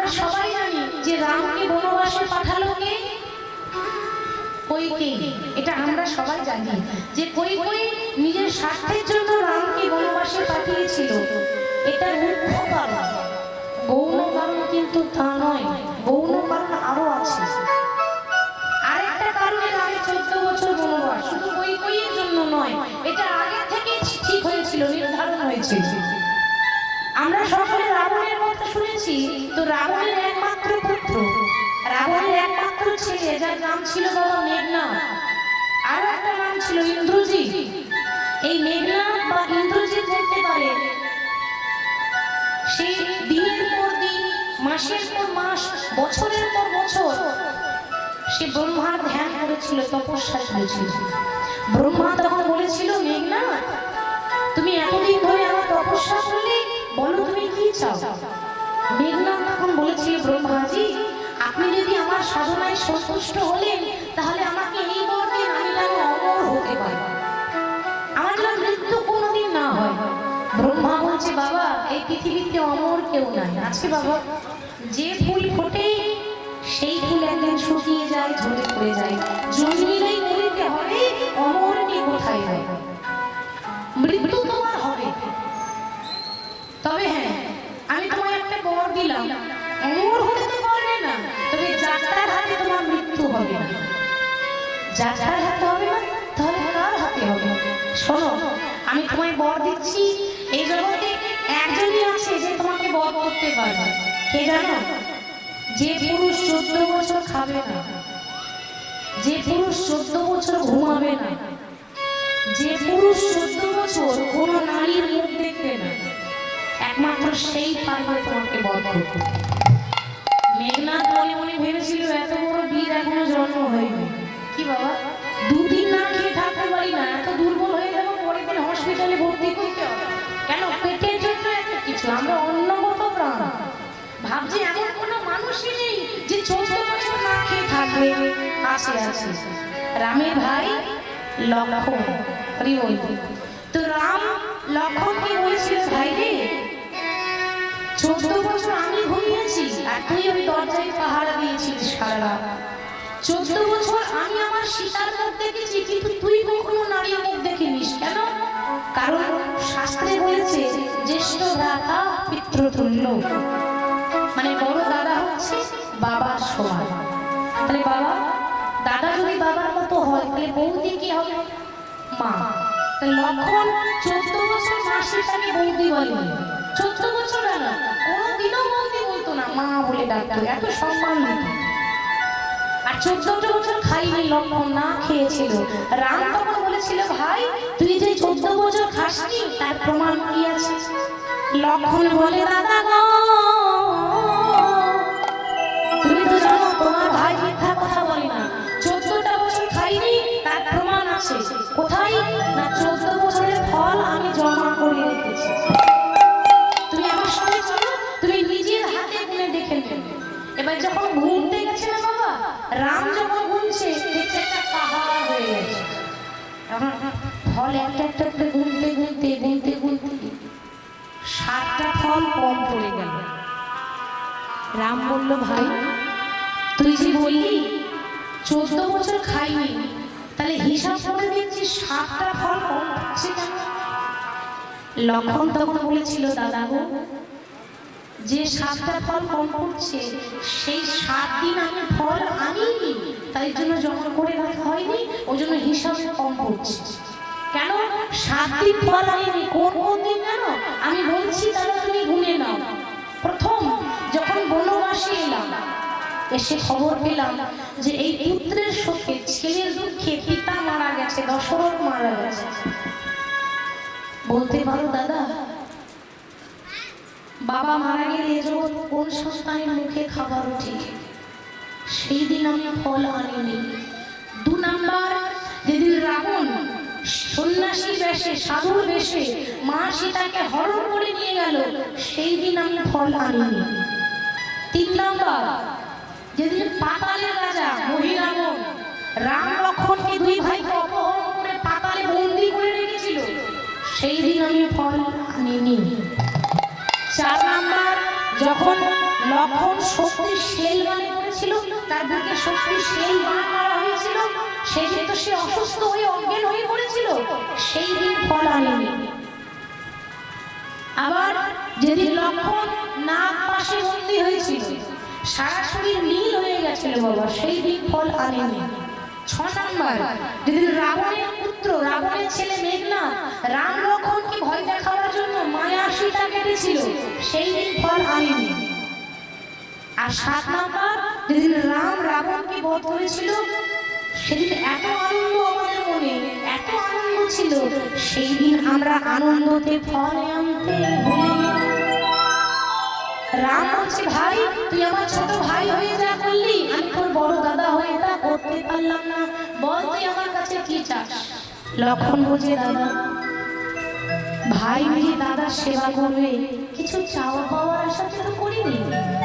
আমরা সবাই জানি যে রামকে বনবাসে পাঠালো কে? কইকেয়ী। এটা আমরা সবাই জানি যে কইকেয়ী নিজের স্বার্থের জন্য রামকে বনবাসে পাঠিয়েছিল। এটা মুখ্য কারণ, গৌণ কারণ কিন্তু তা নয়। গৌণ কারণ আরো আছে। আরেকটা কারণে রামের 14 বছর বনবাস শুধু কইকেয়ীর জন্য নয়, এটা আগে থেকে ঠিক হয়েছিল, নির্ধারণ হয়েছিল। আমরা সকলে রাবণের কথা শুনেছি। তো রাবণের একমাত্র পুত্র, রাবণের একমাত্র ছেলে, যার নাম ছিল বাবা মেঘনাদ, আর একটা নাম ছিল ইন্দ্রজিৎ। এই মেঘনাদ বা ইন্দ্রজিৎ বলতে পারে সে দিনের পর দিন, মাসের পর মাস, বছরের পর বছর সে ব্রহ্মার ধ্যান করেছিল, তপস্যা করেছিল। ব্রহ্মা তখন বলেছিল, মেঘনাদ তুমি এতদিন ধরে আমার তপস্যা করলে, বলো তুমি কি চাও? মেঘনাদ তখন বলেছিল, ব্রহ্মাজি আপনি যদি আমার সাধনায় সন্তুষ্ট হলেন, তাহলে আমাকে এই বর দিন, আমি যেন অমর হতে পারি, আমার যেন মৃত্যু কোনোদিন না হয়। ব্রহ্মা বলছে, বাবা এই পৃথিবীতে অমর কেউ নাই। আছে বাবা, যে ফুল ফোটে সেই ফুল একদিন শুকিয়ে যায়, ঝরে পড়ে যায়, জন্মিলেই মরিতে হবে, অমর কে কোথায় হয়? মৃত্যু তোমার হবে। তবে হ্যাঁ, আমি তোমায় একটা বর দিলাম, অমর হতে তো পারবে না, তবে যাত্রার হাতে তোমার মৃত্যু হবে না। যাত্রার হাতে হবে না, তাহলে কার হাতে হবে? শোনো, আমি তোমায় বর দিচ্ছি, এই জগতে একজনই আছে যে তোমাকে বর করতে পারবে। কে জানো? যে পুরুষ 14 বছর খাবে না, যে পুরুষ 14 বছর ঘুমাবে না, যে পুরুষ 14 বছর কোনো নারীর মুখ দেখবে না, একমাত্র সেই পারবে তোমাকে বর করতে। মেঘনাদ মনে মনে ভেবেছিল, এত বড় বীর এখনো জন্ম হয়নি। কি বাবা, দুদিন না খেয়ে থাকতে পারি না, এত দুর্বল হয়ে যাবো, পরের দিন হসপিটালে ভর্তি করতে হবে। কেন? পেটের জন্য এত কিছু। আমরা অন্নগত প্রাণ। ভাবছি এমন কোনো মানুষই নেই যে 14 বছর না খেয়ে থাকবে। আছে আছে, রামের ভাই লক্ষ্মণ। হরি বল। তো রাম লক্ষ্মণকে বলেছিল, ভাই রে 14 বছর আমি ঘুমিয়েছি আর তুই ওই দরজায় পাহারা দিয়েছিস সারা রাত। 14 বছর আমি আমার সীতার মুখ দেখেছি, কিন্তু তুই কখনো নারীর মুখ দেখিনিস। কেন? কারণ শাস্ত্রে বলেছে জ্যেষ্ঠ ভ্রাতা পিতৃতুল্য, মানে বড় দাদা হচ্ছে বাবার সমান। তাহলে বাবা দাদা যদি বাবার মতো হয়, তাহলে বৌদি কি হবে? মা। তাহলে লক্ষ্মণ 14 বছর মা সীতাকে বৌদি বলেনি। 14 বছর না, কোনোদিনও বৌদি বলতো না, মা বলে ডাকতো, এত সম্মান দিত। আর 14 বছর খাইনি লক্ষ্মণ, না খেয়েছিল। রাম তখন বলেছিল, ভাই তুই যে 14 বছর খাসনি, তার প্রমাণ কি আছে? লক্ষ্মণ বলে, দাদা গো তুমি তো জানো তোমার ভাই মিথ্যা কথা বলে না, 14টা বছর খাইনি, তার প্রমাণ আছে। কোথায়? না 14 বছরের ফল আমি জমা করে রেখেছি। তুমি আমার সঙ্গে চলো, তুমি নিজের হাতে গুনে দেখে নেবে। এবার যখন ঘুরতে গেছে না বাবা, রাম যখন ঘুরছে দেখছে একটা পাহাড় হয়ে গেছে। ফল একটা একটা করে গুনতে গুনতে গুনতে গুনতে 7টা ফল কম পড়ে গেল। রাম বলল, ভাই তুই যে বললি 14 বছর খাইনি, তাহলে হিসাব করে দেখছি 7টা ফল কম পড়ছে কেন? লক্ষ্মণ তখন বলেছিল, দাদা গো যে 7টা ফল কম পড়ছে, সেই 7 দিন আমি ফল আনিনি, তাই জন্য জমা করে রাখা হয়নি, ওই জন্য হিসাবে কম পড়ছে। কেন? 7 দিন ফল আনিনি। কোন কোন দিন জানো? আমি বলছি, তাহলে তুমি গুনে নাও। প্রথম যখন বনবাসে এলাম, এসে খবর পেলাম যে এই পুত্রের শোকে, ছেলের দুঃখে পিতা মারা গেছে, দশরথ মারা গেছে। বলতে পারো দাদা, বাবা মারা গেলে এ জগৎ কোন সন্তানের মুখে খাবার ওঠে? সেই দিন আমি ফল আনিনি। 2 নাম্বার, যেদিন রাবণ সন্ন্যাসী বেশে, সাধুর বেশে মা সীতাকে হরণ করে নিয়ে গেল, সেই দিন আমি ফল আনিনি। 3 নাম্বার, যেদিন পাতালের রাজা মহিরাবণ রাম লক্ষ্মণকে 2 ভাইকে অপহরণ করে পাতালে বন্দী করে রেখেছিল, সেই দিন আমি ফল আনিনি। 4 নাম্বার, যখন লক্ষণ শক্তি শেল বানে করেছিল, তার বুকে শক্তি শেল বান করা হয়েছিল, সেই যেহেতু সে অসুস্থ হয়ে অজ্ঞান হয়ে পড়েছিল, সেই দিন ফল আনেনি। আবার যেদিন লক্ষণ নাগ পাশে বন্দী হয়েছিল, সারা শরীর নীল হয়ে গেছিল বাবা, সেই দিন ফল আনেনি। 6 নাম্বার, যেদিন রাবণের পুত্র, রাবণের ছেলে মেঘনাদ রাম লক্ষণকে ভয় দেখাবার জন্য মায়া সীতা কেটেছিল, সেই দিন ফল আনেনি। আর 7 নাম্বার, যেদিন রাম রাবণকে বধ করেছিল, সেদিন এত আনন্দ আমাদের মনে, এত আনন্দ ছিল, সেই দিন আমরা আনন্দতে ফল আনতে ভুলে গেলাম। রাম বলছে, ভাই তুই আমার ছোট ভাই হয়ে যা করলি, আমি তোর বড় দাদা হয়ে তা করতে পারলাম না, বল তুই আমার কাছে কি চাস? লক্ষণ বলছে, দাদা ভাই মিলে দাদার সেবা করবে, কিছু চাওয়া পাওয়ার আশা তো করিনি,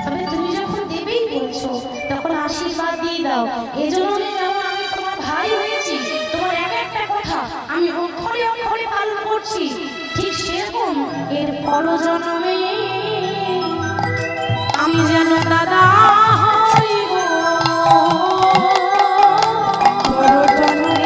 তবে তুমি যখন দেবেই বলছো তখন আশীর্বাদ দিয়ে দাও। এজন্য যেমন আমি তোমার ভাই হয়েছি, তোমার একটা কথা আমি অক্ষরে অক্ষরে পালন করছি, ঠিক সেরকম এর পরজন্মে আমি যেন দাদা হই গো, পরজন্মে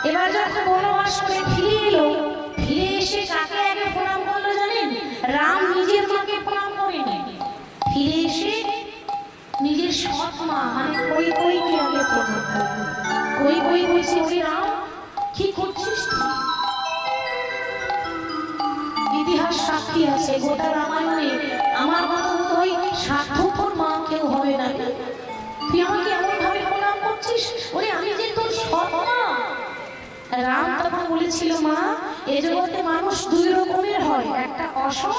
এবার যখন বনবাস করে ফিরে এলো, ফিরে এসে কাকে আগে প্রণাম করলো জানেন? রাম নিজের মাকে প্রণাম করেনি, ফিরে এসে নিজের সৎ মা মানে কৈকেয়ীকে আগে প্রণাম করলো। কৈকেয়ী বলছে, ওরে রাম কি করছিস তুই? ইতিহাস সাক্ষী আছে, গোটা রামায়ণে আমার মতো ওই স্বার্থপর মা কেউ হবে না, তুই আমাকে এমন ভাবে প্রণাম করছিস, ওরে আমি যে তোর সৎ মা। রাম তখন বলেছিল, মা এ জগতে মানুষ 2 রকমের হয়, একটা অসৎ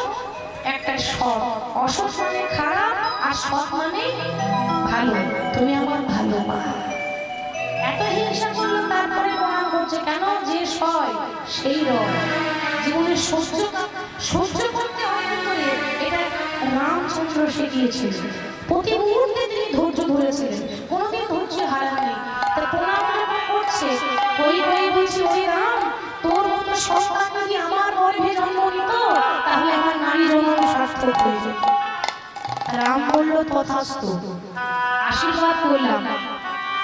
একটা সৎ। অসৎ মানে খারাপ আর সৎ মানে ভালো, তুমি আমার ভালো মা। এত হিংসা করলো, তারপরে প্রণাম করছে কেন? যে সয় সেই রয়, জীবনে সহ্য করতে হয় করে, এটা রামচন্দ্র শিখিয়েছিল। প্রতি মুহূর্তে তিনি ধৈর্য ধরেছিলেন, কোনোদিন ধৈর্য হারাননি। তার প্রণাম করছে, কৈকেয়ী বলছে, ওই রাম তোর মতো সন্তান যদি আমার গর্ভে জন্ম নিত, তাহলে আমার নারী জন্ম সার্থক হয়ে যেত। রাম বলল, তথাস্তু, আশীর্বাদ করলাম,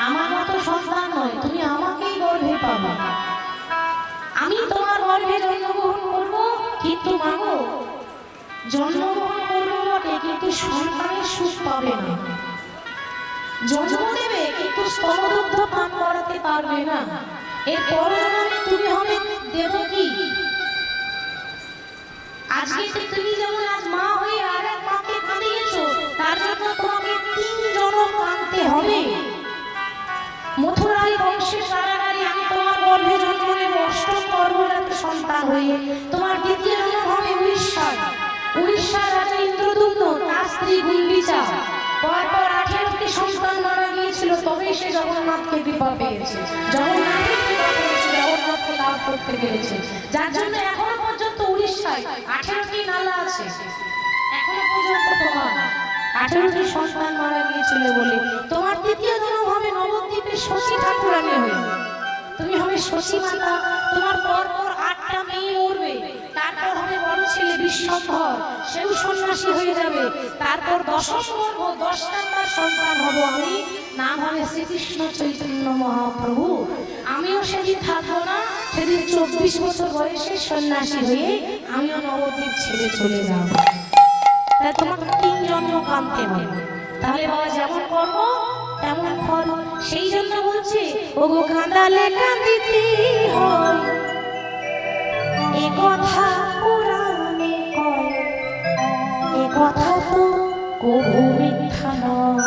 আমার মতো সন্তান নয়, তুমি আমাকেই গর্ভে পাবে, আমি তোমার গর্ভে জন্মগ্রহণ করবো, কিন্তু মাগো জন্মগ্রহণ করবো বটে, কিন্তু সন্তানের সুখ পাবে না। জন্ম দেবে কিন্তু স্তনদুগ্ধ পান করাতে পারবে না। এর পরজন্মে তুমি হবে দেবকী। আজকে তুমি যেমন আজ মা হয়ে আর এক মাকে কাঁদিয়েছো, তার জন্য তোমাকে 3 জন্ম কাঁদতে হবে। মথুরাই বংশের কারাগারে আমি তোমার গর্ভে জন্ম নেব, 8ম গর্ভজাত সন্তান হয়ে। তোমার দ্বিতীয় জন্ম হবে উড়িষ্যার রাজা ইন্দ্রদুম্ন আদি গুন্ডিচা পরপর 18টি সন্তান মারা গিয়েছিল, তবেই সে জগন্নাথকে কৃপা পেয়েছে, জগন্নাথের কৃপা পেয়েছে, জগন্নাথকে লাভ করতে পেরেছে। যার জন্য এখনো পর্যন্ত উড়িষ্যায় 18টি নালা আছে, এখনো পর্যন্ত তোমার 18টি সন্তান মারা গিয়েছিল বলে তোমার তৃতীয় জন্ম হবে নবদ্বীপের শশী ঠাকুরানী হয়ে। তুমি হবে শশী মাতা, তোমার পরপর 8টা মেয়ে মরবে, তারপর হবে বড় ছেলে বিশ্বম্ভর, সেও সন্ন্যাসী হয়ে যাবে, তারপর দশম গর্ভ 10 নম্বর সন্তান হব আমি, নাম হবে শ্রীকৃষ্ণ চৈতন্য মহাপ্রভু। আমিও সেদিন থাকবো না, সেদিন 24 বছর বয়সে সন্ন্যাসী হয়ে আমিও নবদ্বীপ ছেড়ে চলে যাব। তাই তোমাকে 3 জন্ম কাঁদতে হবে, তাহলে বাবা যেমন কর্ম তেমন ফল। সেই জন্য বলছে ওগো কাঁদালে কাঁদিতে হয়, এ কথা পুরাণে কয়, এ কথা তো কবু মিথ্যা নয়।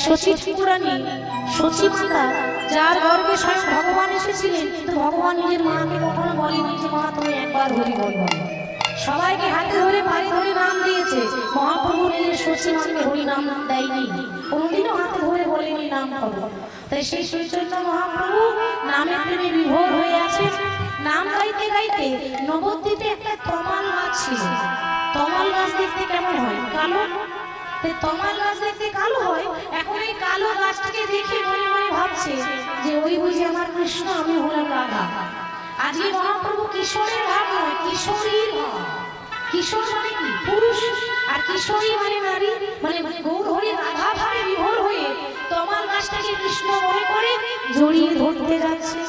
শচী ঠাকুরানী, শচী মাতা, যার গর্ভে স্বয়ং ভগবান এসেছিলেন, কিন্তু ভগবান নিজের মাকে কখনো বলেনি যে মা তুমি একবার হরি বল বলো। সবাইকে হাতে ধরে পায়ে ধরে নাম দিয়েছে, মহাপ্রভু নিজের শচী মাকে হরি নাম দেয়নি, কোনোদিনও হাতে ধরে বলেনি নাম করো। তাই সেই চৈতন্য মহাপ্রভু নামে প্রেমে বিভোর হয়ে আছেন। নাম গাইতে গাইতে নবদ্বীপে একটা তমাল গাছ ছিল। তমাল গাছ দেখতে কেমন হয়? কালো। তমাল গাছ দেখতে কালো হয়। এখন এই কালো গাছটাকে দেখে মনে মনে ভাবছে যে ওই বুঝি আমার কৃষ্ণ, আমি হলাম রাধা। আজকে মহাপ্রভু কিশোরের ভাব নয়, কিশোরীর ভাব। কিশোর মানে কি? পুরুষ, আর কিশোরী মানে নারী, মানে গৌর হরি রাধা ভাবে বিভোর হয়ে তমাল গাছটাকে কৃষ্ণ মনে করে জড়িয়ে ধরতে যাচ্ছে।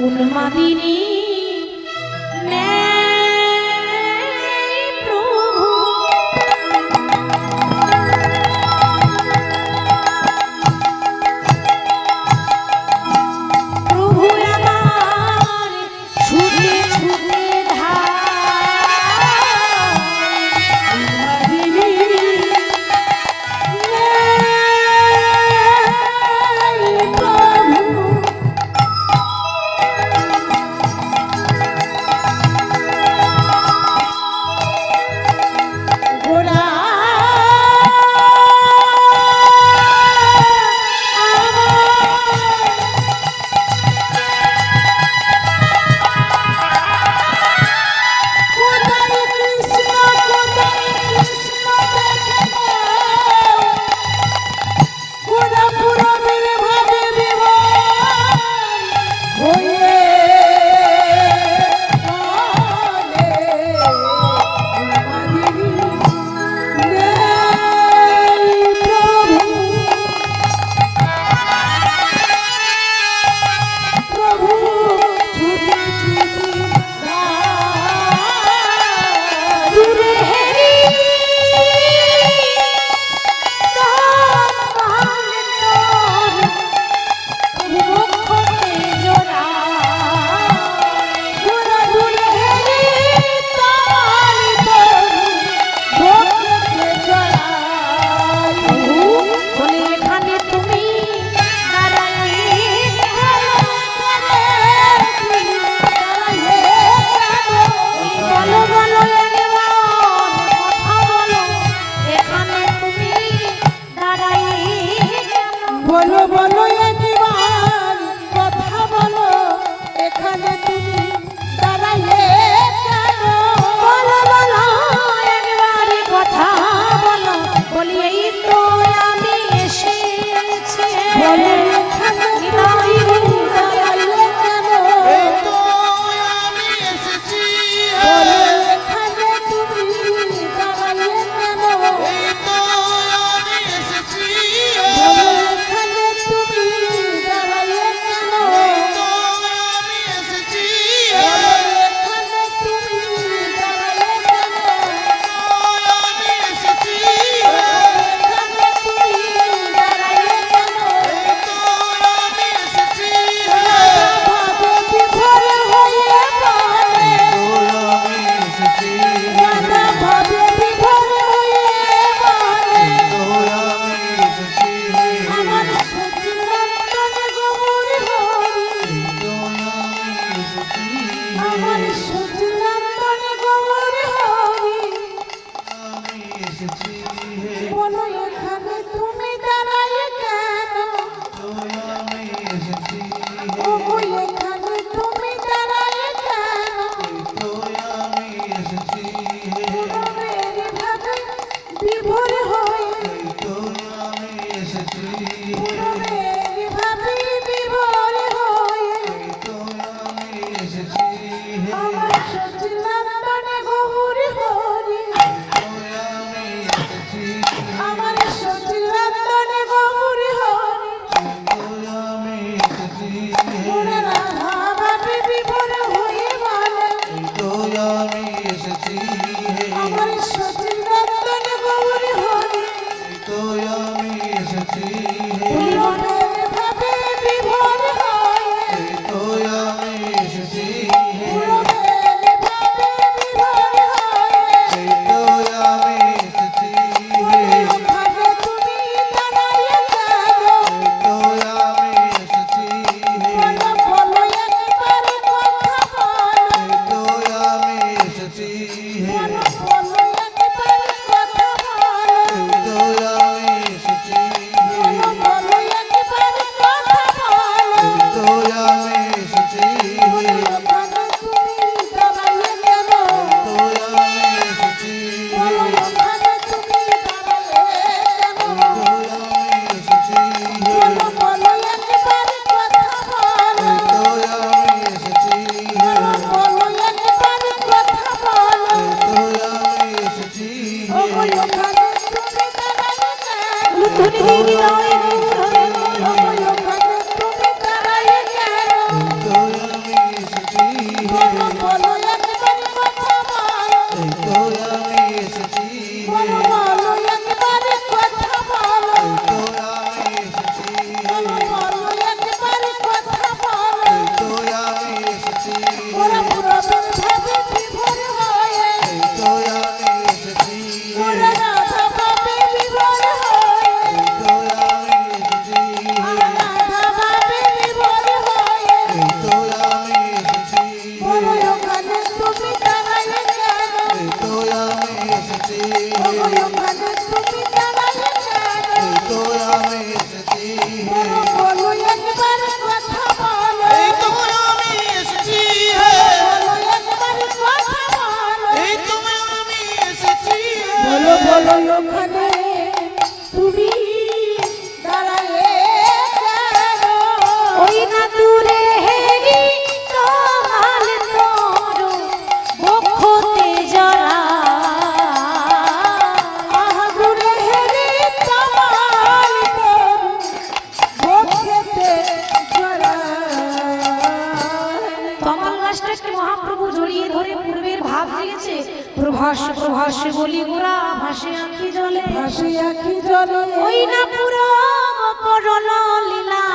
উন্মাদিনী এসেছি ও এখানে তুমি দাঁড়ালে কেন? তো আমি এসেছি মেরে ভাবে বিভোর হয়ে তো আমি এসেছি মেরে ভাবে বিভোর হয়ে তো আমি এসেছি আমার সচিনন্দনে গৌর হরে তো আমি এসেছি আমার সচিনন্দনে গৌর হরে তো আমি এসেছি ওরে রাধা ভাবে বিভোর হয়ে বলে তো আমি এসেছি আমার সচিনন্দনে গৌর হরে তো আমি এসেছি মেরে ভাবে বিভোর হয়ে তো আমি এসেছি মেরে ভাবে বিভোর হয়ে তো আমি এসেছি ওখানে তুমি দাঁড়ালে কেন? তো আমি এসেছি বলো বলো একবার কথা বলো তো আমি এসেছি বলো বলো একবার কথা বলো তো আমি এসেছি বলো বলো একবার কথা বলো তো আমি এসেছি ওখানে তুমি দাঁড়ালে কেন? তো আমি এসেছি বলো ওখানে তুমি দাঁড়ালে কেন? তো আমি এসেছি বলো বলো একবার কথা বলো তো আমি এসেছি বলো বলো একবার কথা বলো তো আমি এসেছি ও ওখানে তুমি দাঁড়ালে কেন? লুতুনি দিদি নয় ও ওখানে তুমি দাঁড়ালে কেন? তো আমি এসেছি বলো বলো একবার কথা বলো তো আমি এসেছি বলো বলো একবার কথা বলো তো আমি এসেছি বলো বলো একবার কথা বলো তো আমি এসেছি ওরা পুরবের ভাবে বিভোর হয়ে তো আমি এসেছি ওরা রাধা ভাবে বিভোর হয়ে তো আমি এসেছি রাধা ভাবে বিভোর হয়ে তো আমি এসেছি বলো ওখানে তুমি দাঁড়ালে কেন? তো আমি এসেছি বলো ওখানে তুমি দাঁড়ালে কেন? তো আমি এসেছি বলো বলো একবার কথা বলো এই তো আমি এসেছি বলো একবার কথা বলো এই তো আমি এসেছি বলো বলো ওখানে তুমি দাঁড়ালে কেন? ওই না দূরে হেরি তোমাল তোর বক্ষতে জরা আহা দূরে হেরি তোমার তোর বক্ষেতে জড়ায়। কমল গাছটাকে মহাপ্রভু জড়িয়ে ধরে পূর্বের ভাব দিয়েছে প্রভাস প্রভাস বলি গোরা ভাসে আঁখি জলে ভাসি আখি জলে ওই না পুরম পরল লীলা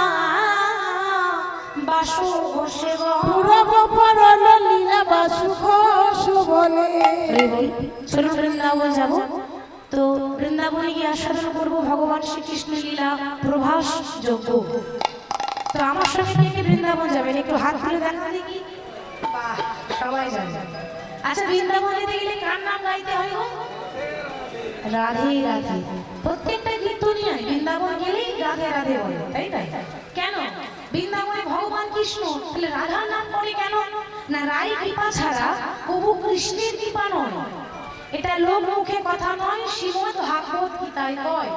বাসু বসে পুরব পরল লীলা বাসু ঘোষ বলে চলো বৃন্দাবন যাব তো বৃন্দাবনে গিয়ে আস্বাদন করবো ভগবান শ্রীকৃষ্ণ লীলা প্রভাস যোগ্য তো আমার সঙ্গে কে কে বৃন্দাবন যাবেন একটু হাত তুলে দেখা দেখি বাহ, সবাই যাবে আচ্ছা বৃন্দাবন যেতে গেলে কার নাম গাইতে হয় গো? রাধে রাধে প্রত্যেকটা কীর্তনিয়ায় বৃন্দাবন গেলেই রাধে রাধে বলে তাই তাই কেন বৃন্দাবনে ভগবান কৃষ্ণ তাহলে রাধার নাম পড়ে কেন না রাই কৃপা ছাড়া কবু কৃষ্ণের কৃপা নয় এটা লোক মুখে কথা নয় শ্রীমদ ভাগবত গীতায় কয়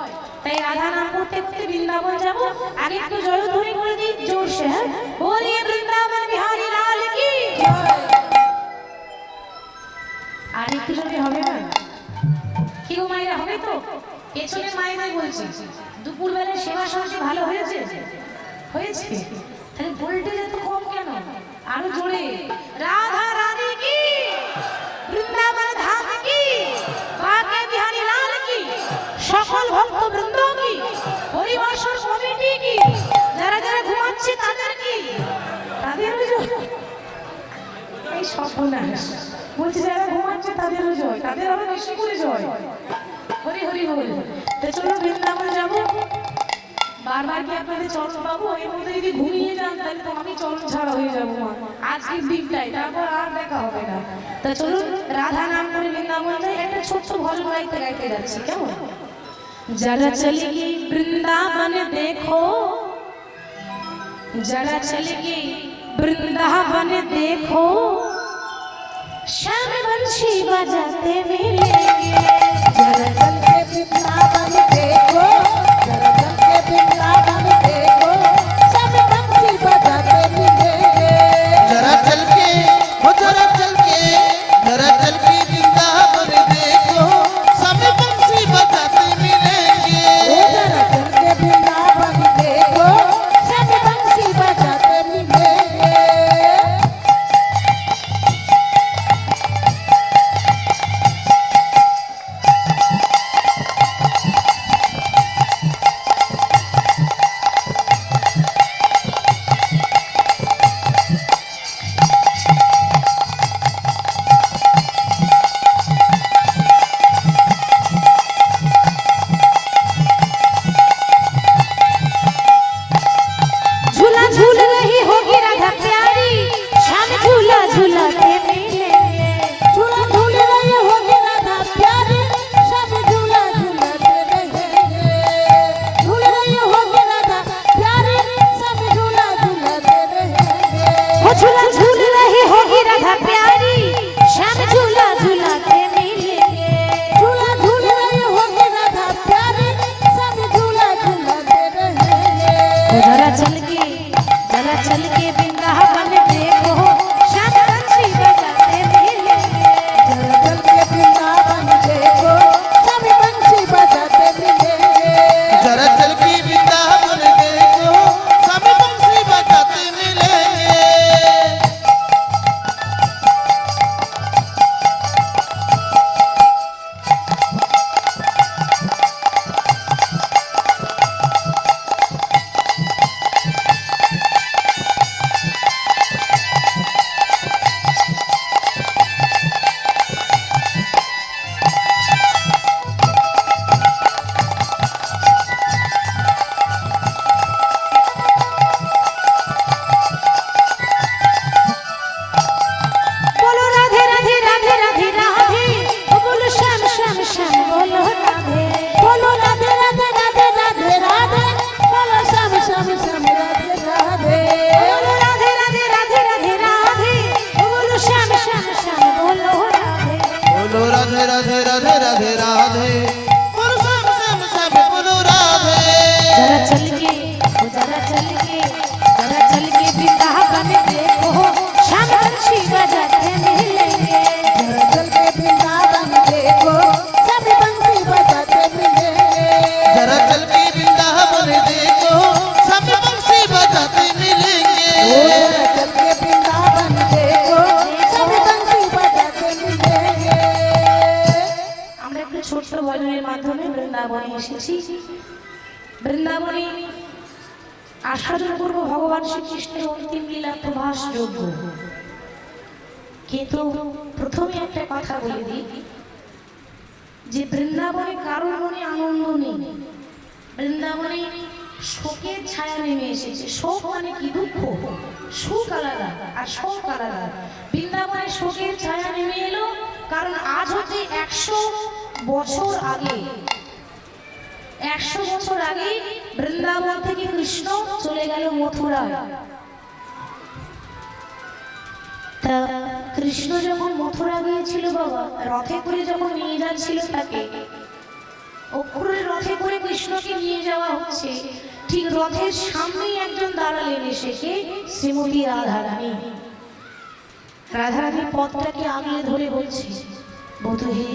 তাই রাধা নাম করতে করতে বৃন্দাবন যাব আগে একটু জয়ধ্বনি করে দিই জোরসে হ্যাঁ বলিয়ে বৃন্দাবন বিহারী লাল কি আর একটু যদি হবে না কি গো মায়েরা হবে তো পেছনের মায়েরাই বলছে দুপুরবেলা সেবা সঙ্গে ভালো হয়েছে হয়েছে তাহলে ভোল্টেজ এত কম কেন আরো জোরে রাধা রানী কি বৃন্দাবন ধাম কি বাঁকে বিহারী লাল কি সকল ভক্ত বৃন্দ কি পরিবাসর কমিটি কি যারা যারা ঘুমাচ্ছে তাদের কি তাদেরও জয় এই সর্বনাশ বলছি যারা ঘুমাচ্ছে তাদেরও জয় তাদের আরো বেশি করে জয় হরি হরি বল তো চলো বৃন্দাবন যাবো বারবার কি আপনাদের চরণ পাবো এর মধ্যে যদি ঘুমিয়ে যান তাহলে তো আমি চরণ ছাড়া হয়ে যাবো মা আজকের দিনটাই তারপর আর দেখা হবে না তো চলুন রাধা নাম করে বৃন্দাবন যাই একটা ছোট্ট ভজন গাইতে গাইতে যাচ্ছি কেমন जरा चलिए वृंदावन देखो जरा चल के वृंदावन देखो श्याम बंशी बजाते मिलेंगे। जरा चल के वृंदावन देखो, जरा चल के वृंदावन देखो, सब बंसी बजाते मिलेंगे। जरा चल के वृंदावन देखो सब बंसी बजाते मिलेंगे। जरा चल के वृंदावन देखो, सब बंसी बजाते मिलेंगे। झूला झूल रही होगी राधा प्यारी श्याम झूला झूलाते मिलेंगे। झूला झूल रही होगी राधा प्यारी, सब झूला झूलाते रहेंगे। झूल रही होगी राधा प्यारी, सब झूला झूलाते रहेंगे। वो झूला झूल रही होगी राधा प्यारी श्याम झूला झूलाते मिलेंगे। झूला झूल रही होगी राधा प्यारी, सब झूला झूलाते रहेंगे। जरा चल के वृंदावन देखो श्याम बंशी बजाते मिलेंगे। जरा चल के वृंदावन देखो, सब बंसी बजाते मिलेंगे। जरा चल के वृंदावन देखो सब बंसी बजाते मिलेंगे। बोलो राधे राधे राधे राधे राधे ओ बोलो श्याम श्याम श्याम बोलो राधे। बोलो राधे राधे राधे राधे राधे, बोलो श्याम श्याम श्याम राधे राधे। बोलो राधे राधे राधे राधे राधे ओ बोलो श्याम श्याम श्याम बोलो राधे। बोलो राधे राधे राधे राधे राधे बोलो श्याम श्याम श्याम बोलो राधे। जरा चल के वृंदावन देखो श्याम बंशी बजाते मिलेंगे। जरा चल के वृंदावन देखो, सब बंसी बजाते मिलेंगे। जरा चल के वृंदावन देखो सब बंसी बजाते मिलेंगे। जरा चल के वृंदावन देखो, सब बंसी बजाते मिलेंगे। আমরা একটু ছোট্ট ভজনের মাধ্যমে বৃন্দাবনে এসেছি। বৃন্দাবনে আস্বাদন করব ভগবান শ্রীকৃষ্ণের অন্তিম লীলা প্রভাস যোগ্য। কিন্তু প্রথমে একটা কথা বলে দিই যে বৃন্দাবনে কারোর মনে আনন্দ নেই। বৃন্দাবনে শোকের ছায়া নেমে এসেছে। শোক মানে কি? দুঃখ। সুখ আলাদা আর শোক আলাদা। বৃন্দাবনে শোকের ছায়া নেমে এলো কারণ আজ হতে 100 বছর আগে 100 বছর আগে বৃন্দাবন থেকে কৃষ্ণ চলে গেল মথুরায়। তা কৃষ্ণ যখন মথুরা গিয়েছিল বাবা, রথে করে যখন নিয়ে যাচ্ছিল তাকে, অক্রুরের রথে করে কৃষ্ণকে নিয়ে যাওয়া হচ্ছে, ঠিক রথের সামনেই একজন দাঁড়ালেন এসে, কে? শ্রীমতী রাধারানী। রাধারানী পথটাকে আগলে ধরে বলছে, বধূ হে,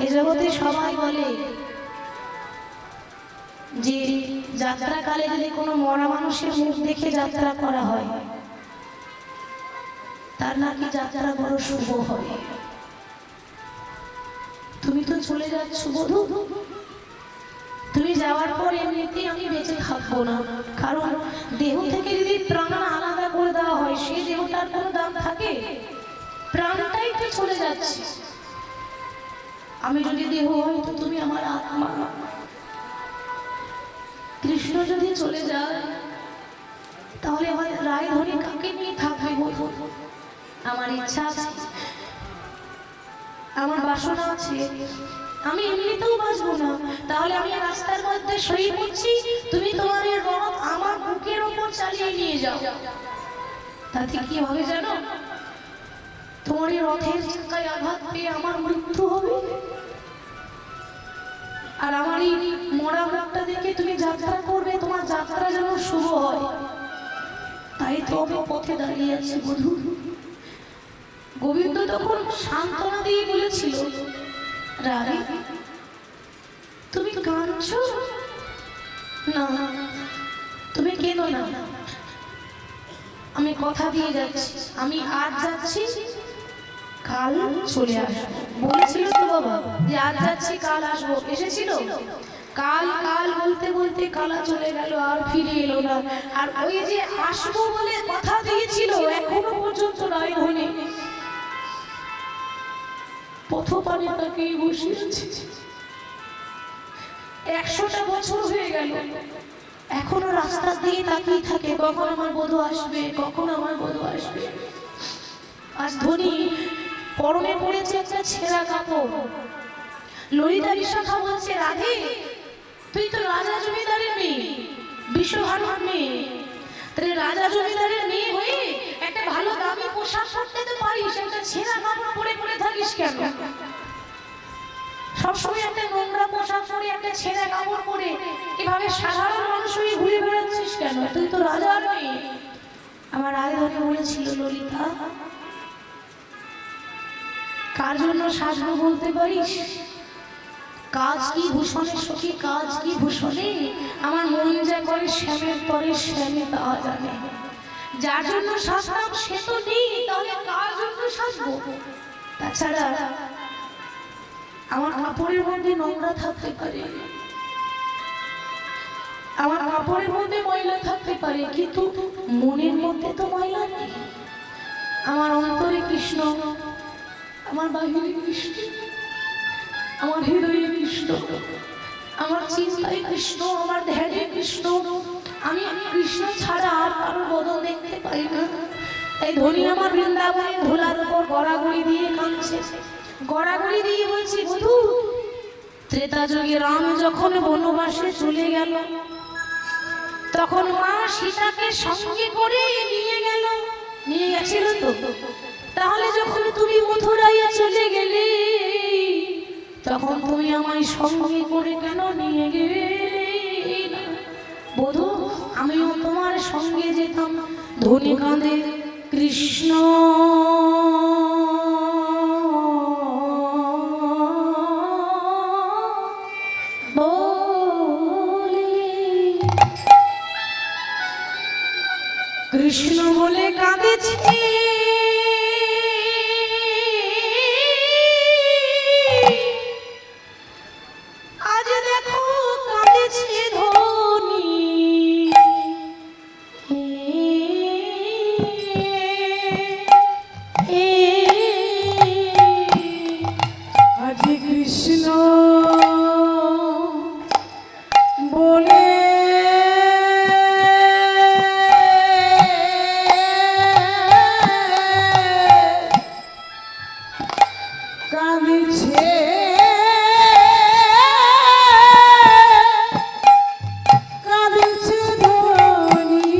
এ জগতে সবাই বলে যে যাত্রাকালে যদি কোনো মরা মানুষের মুখ দেখে যাত্রা করা হয় তার নাকি যাত্রা বড় শুভ হয়। তুমি তো চলে যাচ্ছ বধূ, তুমি যাওয়ার পর এমনিতেই আমি বেঁচে থাকবো না, কারণ দেহ থেকে যদি প্রাণ আলাদা করে দেওয়া হয় সেই দেহটার কোনো দাম থাকে? প্রাণটাই তো চলে যাচ্ছে। আমি যদি দেহ হই তো তুমি আমার আত্মা। কৃষ্ণ যদি চলে যায় তাহলে আমার রায় ধরে কাকে নিয়ে থাকবে বলবো? আমার ইচ্ছা আছে, আমার বাসনা আছে, আমি এমনিতেও বাঁচবো না, তাহলে আমি রাস্তার মধ্যে শুয়ে পড়ছি, তুমি তোমার এই রথ আমার বুকের ওপর চালিয়ে নিয়ে যাও। তাতে কি হবে জানো? তোমার এই রথের চাকায় আঘাত পেয়ে আমার মৃত্যু হবে, আর আমার এই মরা মুখটা দেখে তুমি যাত্রা করবে, তোমার যাত্রা যেন শুভ হয়। তাই তো আমি পথে দাঁড়িয়ে আছি বধূ। গোবিন্দ তখন সান্ত্বনা দিয়ে বলেছিল, রানী তুমি কাঁদছো না, তুমি কেঁদো না, আমি কথা দিয়ে যাচ্ছি, আমি আজ যাচ্ছি, কাল চলে আসবো। বলেছিল তো বাবা যে আজ যাচ্ছি কাল আসবো, এসেছিল? কাল কাল বলতে বলতে কালা চলে গেল, আর ফিরে এলো না। আর ওই যে আসবো বলে কথা দিয়েছিল, এখনো পর্যন্ত নয় হয়নি। পথপানে তাকেই বসিয়েছে। 100টা বছর হয়ে গেল, এখনো রাস্তা দিয়ে তাকিয়ে থাকে, কখন আমার বধূ আসবে, কখন আমার বধূ আসবে। আজ ধনী পরনে পড়েছে একটা ছেঁড়া কাপড়। ললিতা বিশাখা বলছে, রাধে তুই তো রাজা জমিদারের মেয়ে, বিশ্বভানুর মেয়ে, তাহলে রাজা জমিদারের মেয়ে হয়ে একটা ভালো দামি পোশাক পরতে তো পারিস, একটা ছেঁড়া কাপড় পরে পরে থাকিস কেন? সবসময় একটা নোংরা পোশাক পরে, একটা ছেঁড়া কাপড় পরে এভাবে সাধারণ মানুষ হয়ে ঘুরে বেড়াচ্ছিস কেন? তুই তো রাজার মেয়ে। আমার আগে ধরে বলেছিল, ললিতা কার জন্য সাজবো বলতে পারিস? কাজ কি ভূষণে সখী, কাজ কি ভূষণে, আমার মন যা করে শ্যামের তরে শ্যামে তা জানে। যার জন্য সাজতাম সে তো নেই, তাহলে কার জন্য সাজবো? তাছাড়া আমার কাপড়ের মধ্যে নোংরা থাকতে পারে, আমার কাপড়ের মধ্যে ময়লা থাকতে পারে, কিন্তু মনের মধ্যে তো ময়লা নেই। আমার অন্তরে কৃষ্ণ, আমার বাহিরে কৃষ্ণ, আমার হৃদয়ে কৃষ্ণ, আমার চিন্তায় কৃষ্ণ, আমার ধ্যানে কৃষ্ণ। আমি কৃষ্ণ ছাড়া আর কারো বদল দেখতে পাই না। তাই ধনী আমার বৃন্দাবনে ধুলার উপর গড়াগড়ি দিয়ে কাঁদছে, গড়াগড়ি দিয়ে বলছি, বধূ ত্রেতা যুগে রাম যখন বনবাসে চলে গেল, তখন মা সীতাকে সঙ্গে করে নিয়ে গেল, নিয়ে গেছিল তো। তাহলে যখন তুমি মথুরায় চলে গেলে, তখন তুমি আমায় সঙ্গে করে কেন নিয়ে গেলে না? বধূ আমিও তোমার সঙ্গে যেতাম। ধনী কাঁদে, কৃষ্ণ কৃষ্ণ বলে কাঁদেছে, আজ দেখো কাঁদেছে ধনী। আজ কৃষ্ণ বলে কাঁদছে, কাঁদছে ধনী।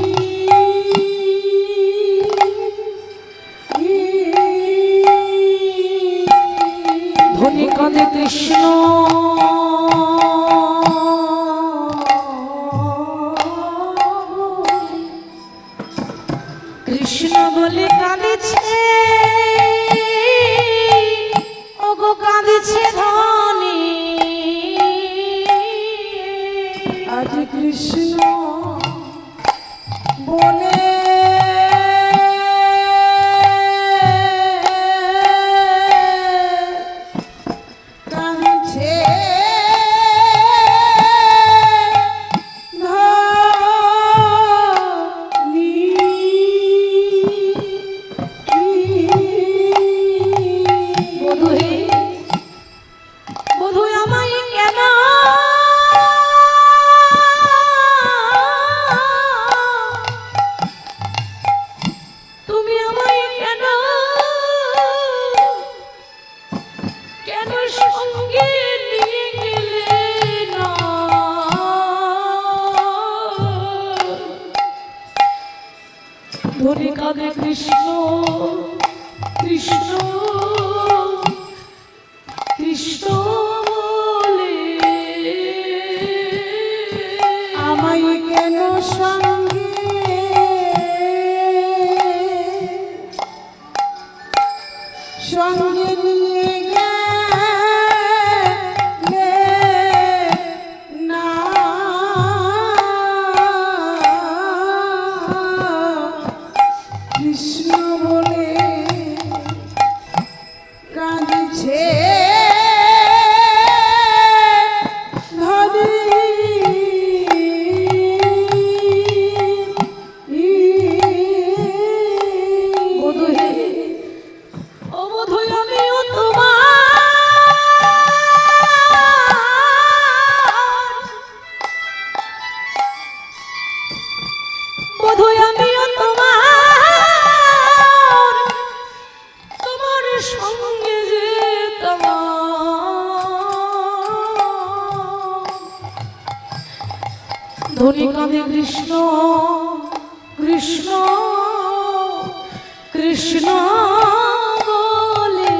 ধনী কাঁদে কৃষ্ণ কৃষ্ণ বলে কাঁদেছে, ওগো কাঁদেছে ধনী। আজ কৃষ্ণ বলে কাঁদছে ধনী। বধূ হে, বধূ আমায় কেন ধরে কাঁদে কৃষ্ণ কৃষ্ণ কৃষ্ণ বলে। আমায় কেন সঙ্গে সঙ্গে নিয়ে গেলে না, কৃষ্ণ বলে কাঁদছে ধরি। বধূ হে, ও বধূ আমিও তোমার, বধূ আমিও তোমার, তোমার সঙ্গে যেতাম। ধনী কাঁদে কৃষ্ণ কৃষ্ণ কৃষ্ণ বলে।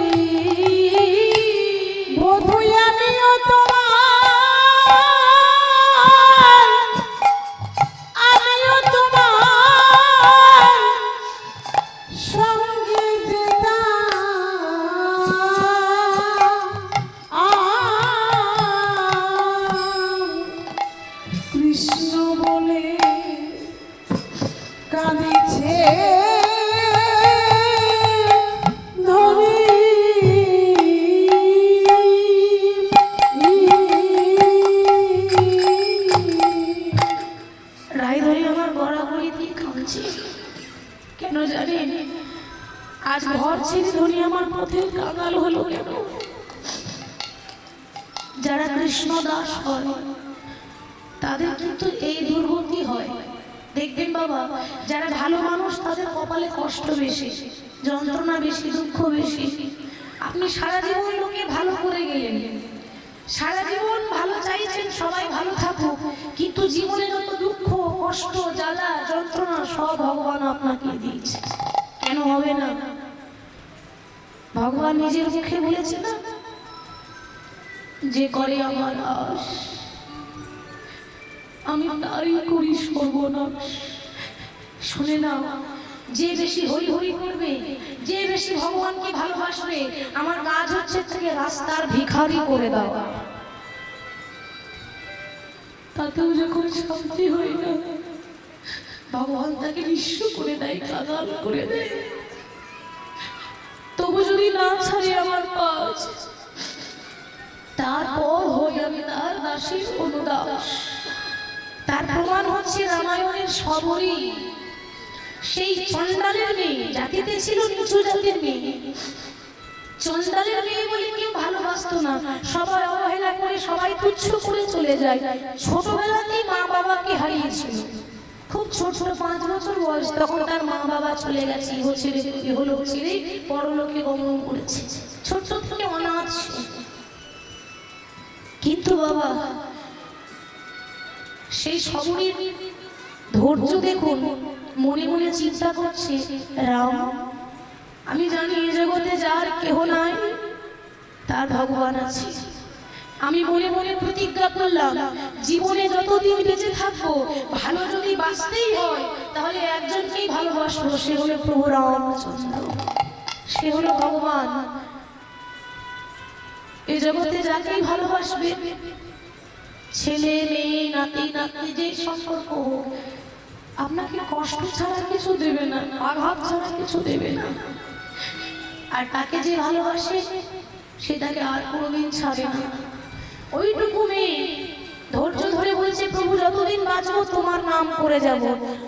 বধূ আমিও তোমার, আমিও তোমার সঙ্গে যেতাম। কৃষ্ণ বলে কাঁদিছে ধরি। রায়ধরি আমার গড়াগড়ি দিয়ে কাঁদছে। কেন জানেন? আজ ঘর ছেড়ে ধনী আমার পথের কাঙাল হলো কেন? যারা কৃষ্ণ দাস হয় তাদের কিন্তু এই দুর্গতি হয়। দেখবেন বাবা, যারা ভালো মানুষ তাদের কপালে কষ্ট বেশি, যন্ত্রণা বেশি, দুঃখ বেশি। আপনি সারা জীবন লোকে ভালো করে গেলেন, সারা জীবন ভালো চাইছেন সবাই ভালো থাকুক, কিন্তু জীবনে যত দুঃখ কষ্ট জ্বালা যন্ত্রণা সব ভগবান আপনাকে দিয়েছে। কেন হবে না? ভগবান নিজের মুখে বলেছে না, যে করে আমার আশ আমি তারই করি সর্বনাশ। শুনে নাও, যে বেশি হই হই করবে, যে বেশি ভগবানকে ভালোবাসবে, আমার কাজ হচ্ছে তাকে রাস্তার ভিখারি করে দেওয়া। তাতেও যখন শান্তি হয় না, ভগবান তাকে নিঃস্ব করে দেয়, কাঙাল করে দেয়। তবু যদি না ছাড়ে আমার পাশ, তারপর হই আমি তার দাসীর অনুদাস। তার প্রমাণ হচ্ছে রামায়ণের সবরী, সেই চণ্ডালের মেয়ে, জাতিতে ছিল নিচু জাতির মেয়ে। চণ্ডালের মেয়ে বলে কেউ ভালোবাসতো না, সবাই অবহেলা করে, সবাই তুচ্ছ করে চলে যায়। ছোটবেলাতেই মা বাবাকে হারিয়েছিল, খুব ছোট 5 বছর বয়স, তখন তার মা বাবা চলে গেছে, হলো ছেড়ে পরলোকে গমন করেছে। ছোট থেকে অনাথ ছিল। কিন্তু বাবা, সেই সবরীর ধৈর্য দেখুন, মনে মনে চিন্তা করছে, রাম, আমি জানি এ জগতে যার কেহ নাই তার ভগবান আছে। আমি মনে মনে প্রতিজ্ঞা করলাম, জীবনে যতদিন বেঁচে থাকবো, ভালো যদি বাঁচতেই হয় তাহলে একজনকেই ভালোবাসবো, সে হলো প্রভু রামচন্দ্র, সে হলো ভগবান। এ জগতে যাকেই ভালোবাসবে, ছেলে মেয়ে নাতি নাতনি যে সম্পর্ক হোক, আপনাকে কষ্ট ছাড়া কিছু দেবে না, আঘাত ছাড়া কিছু দেবে না। আর তাকে যে ভালোবাসে সে তাকে আর কোনোদিন ছাড়ে না। ওইটুকু মেয়ে ধৈর্য ধরে বলছে, প্রভু যতদিন বাঁচবো তোমার নাম করে যাব।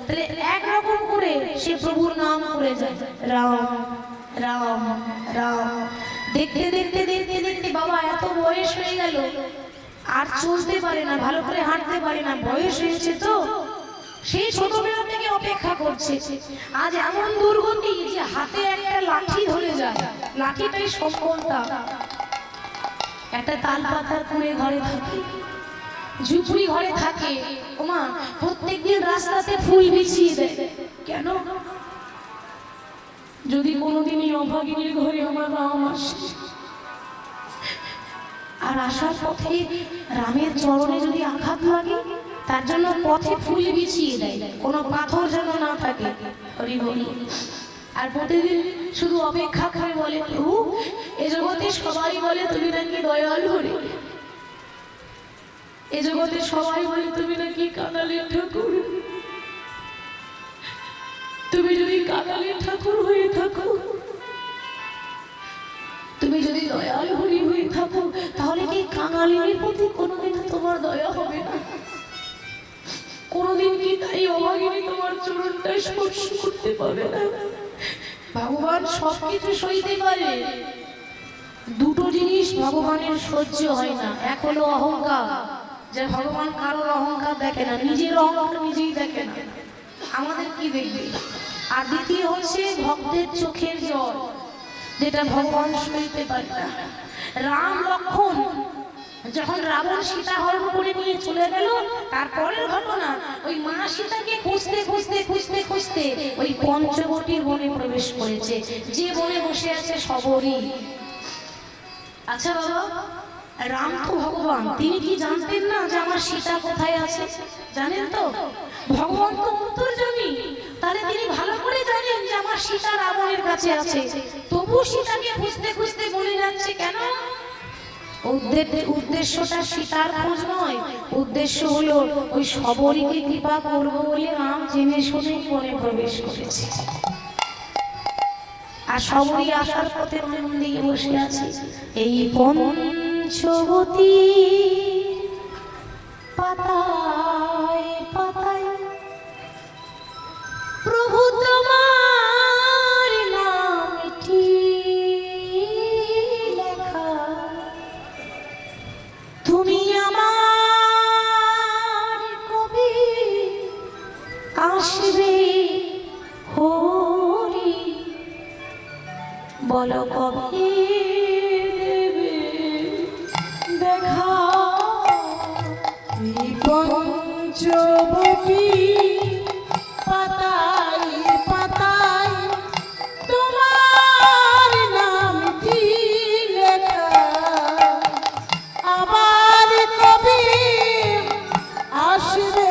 তাহলে একরকম করে সে প্রভুর নাম করে যায়, রাম রাম রাম। দেখতে দেখতে দেখতে দেখতে বাবা এত বয়স হয়ে গেল, আর চলতে পারে না, ভালো করে হাঁটতে পারে না, বয়স হয়েছে তো। সেই ছোটবেলা থেকে অপেক্ষা করছে। আজ এমন দুর্গতি যে হাতে একটা লাঠি ধরে যায়, লাঠিটাই সম্বলটা। একটা তাল পাতার কুড়ে ঘরে থাকে, ঝুপড়ি ঘরে থাকে। ওমা, প্রত্যেকদিন রাস্তাতে ফুল বিছিয়ে দেয়। কেন? যদি কোনোদিন এই অভাগিনীর ঘরে আমার রাম আসে, আর আসার পথে রামের চরণে যদি আঘাত লাগে, তার জন্য পথে ফুল বিছিয়ে দেয়, কোনো পাথর যেন না থাকে। হরি বল। আর প্রতিদিন শুধু অপেক্ষা করে বলে, প্রভু এ জগতে সবাই বলে তুমি নাকি দয়ালু হরে, এ জগতে সবাই বলে তুমি নাকি কাঙালের ঠাকুর। তুমি যদি কাঙালের ঠাকুর হয়ে থাকো, তুমি যদি দয়াল হরি হয়ে থাকো, তাহলে কি কাঙালিনীর প্রতি কোনোদিন তোমার দয়া হবে না? কোনোদিন কি তাই অভাগিনী তোমার চরণটা স্পর্শ করতে পারবে না? ভগবান সবকিছু সইতে পারে, দুটো জিনিস ভগবানের সহ্য হয় না। এক হলো অহংকার, যে ভগবান কারোর অহংকার দেখে না, নিজের অহংকার নিজেই দেখে না, আমাদের কি দেখবে। আর দ্বিতীয় হচ্ছে ভক্তের চোখের জল, যেটা ভগবান সইতে পারে না। রাম লক্ষণ যখন রাবণ সীতা হরণ করে নিয়ে চলে গেল, তারপরের ঘটনা ওই মা সীতাকে খুঁজতে খুঁজতে খুঁজতে খুঁজতে ওই পঞ্চবটির বনে প্রবেশ করেছে, যে বনে বসে আছে শবরী। আচ্ছা বাবা, রাম তো ভগবান, তিনি কি জানতেন না যে আমার সীতা কোথায় আছে? জানেন তো, ভগবান তো অন্তর্যামী, তাহলে তিনি ভালো করে জানেন যে আমার সীতা রাবণের কাছে আছে। তবু সীতাকে খুঁজতে খুঁজতে বলে যাচ্ছে কেন? উদ্দেশ্যটা সীতার খোঁজ নয়, উদ্দেশ্য হলো ওই শবরীকে কৃপা করবো বলে রাম জেনে শুনে বনে প্রবেশ করেছে। আর শবরী আসার পথে মন দিয়ে বসে আছে। এই পঞ্চবতী পাতায় পাতায় প্রভু তোমার নামটি লেখা, তুমি আমার কবি আসবে হরি, বলো কবে দেবে দেখা। এই পঞ্চবতী পাতায় পাতায় তোমার নামটি লেখা, আবার কবে আসবে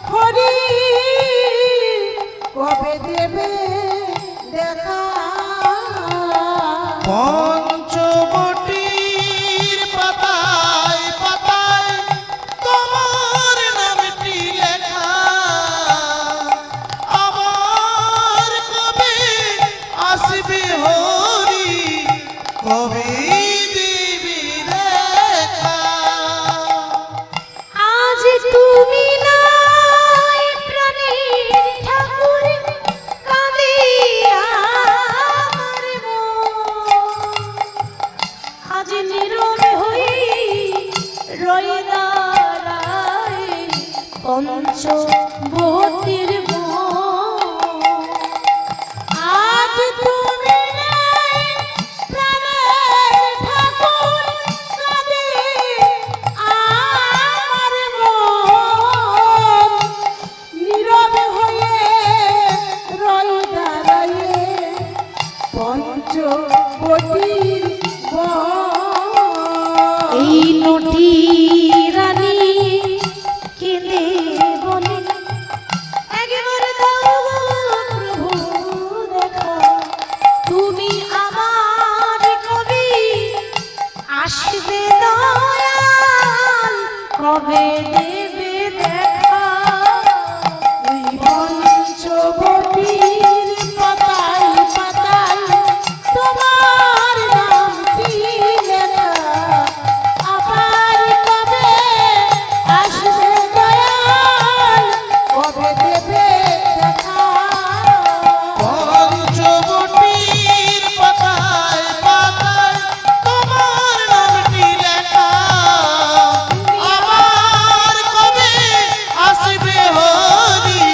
হরি, কবে দেবে দেখা। পঞ্চবটির পাতায় পাতায় তোমার নামটি লেখা, আমার কবে আসবে হরি, কবে দিবি দেখা। আজ তুমি নাই প্রাণের ঠাকুর, কাঁদে আমার মন। আজ নীরবে হই রই দাঁড়ায় পঞ্চবতীর মন। আজ তুমি নেই প্রাণের ঠাকুর, কাঁদে আমার মন। নীরবে হয়ে রই দাঁড়ায়ে পঞ্চবতীর বন। এই নটি রানী কেঁদে বলে, একবার দাও প্রভু দেখা, তুমি আমার কবি আসবে দয়াল, কবে দেবে দেখা। এই পঞ্চবতীর পাতায় পাতায় তোমার নামটি লেখা, আবার কবে আসবে দয়াল, কবে দেবে দেখা। পঞ্চবটির পাতায় পাতায় তোমার নামটি লেখা, আমার কবে আসবে হরি,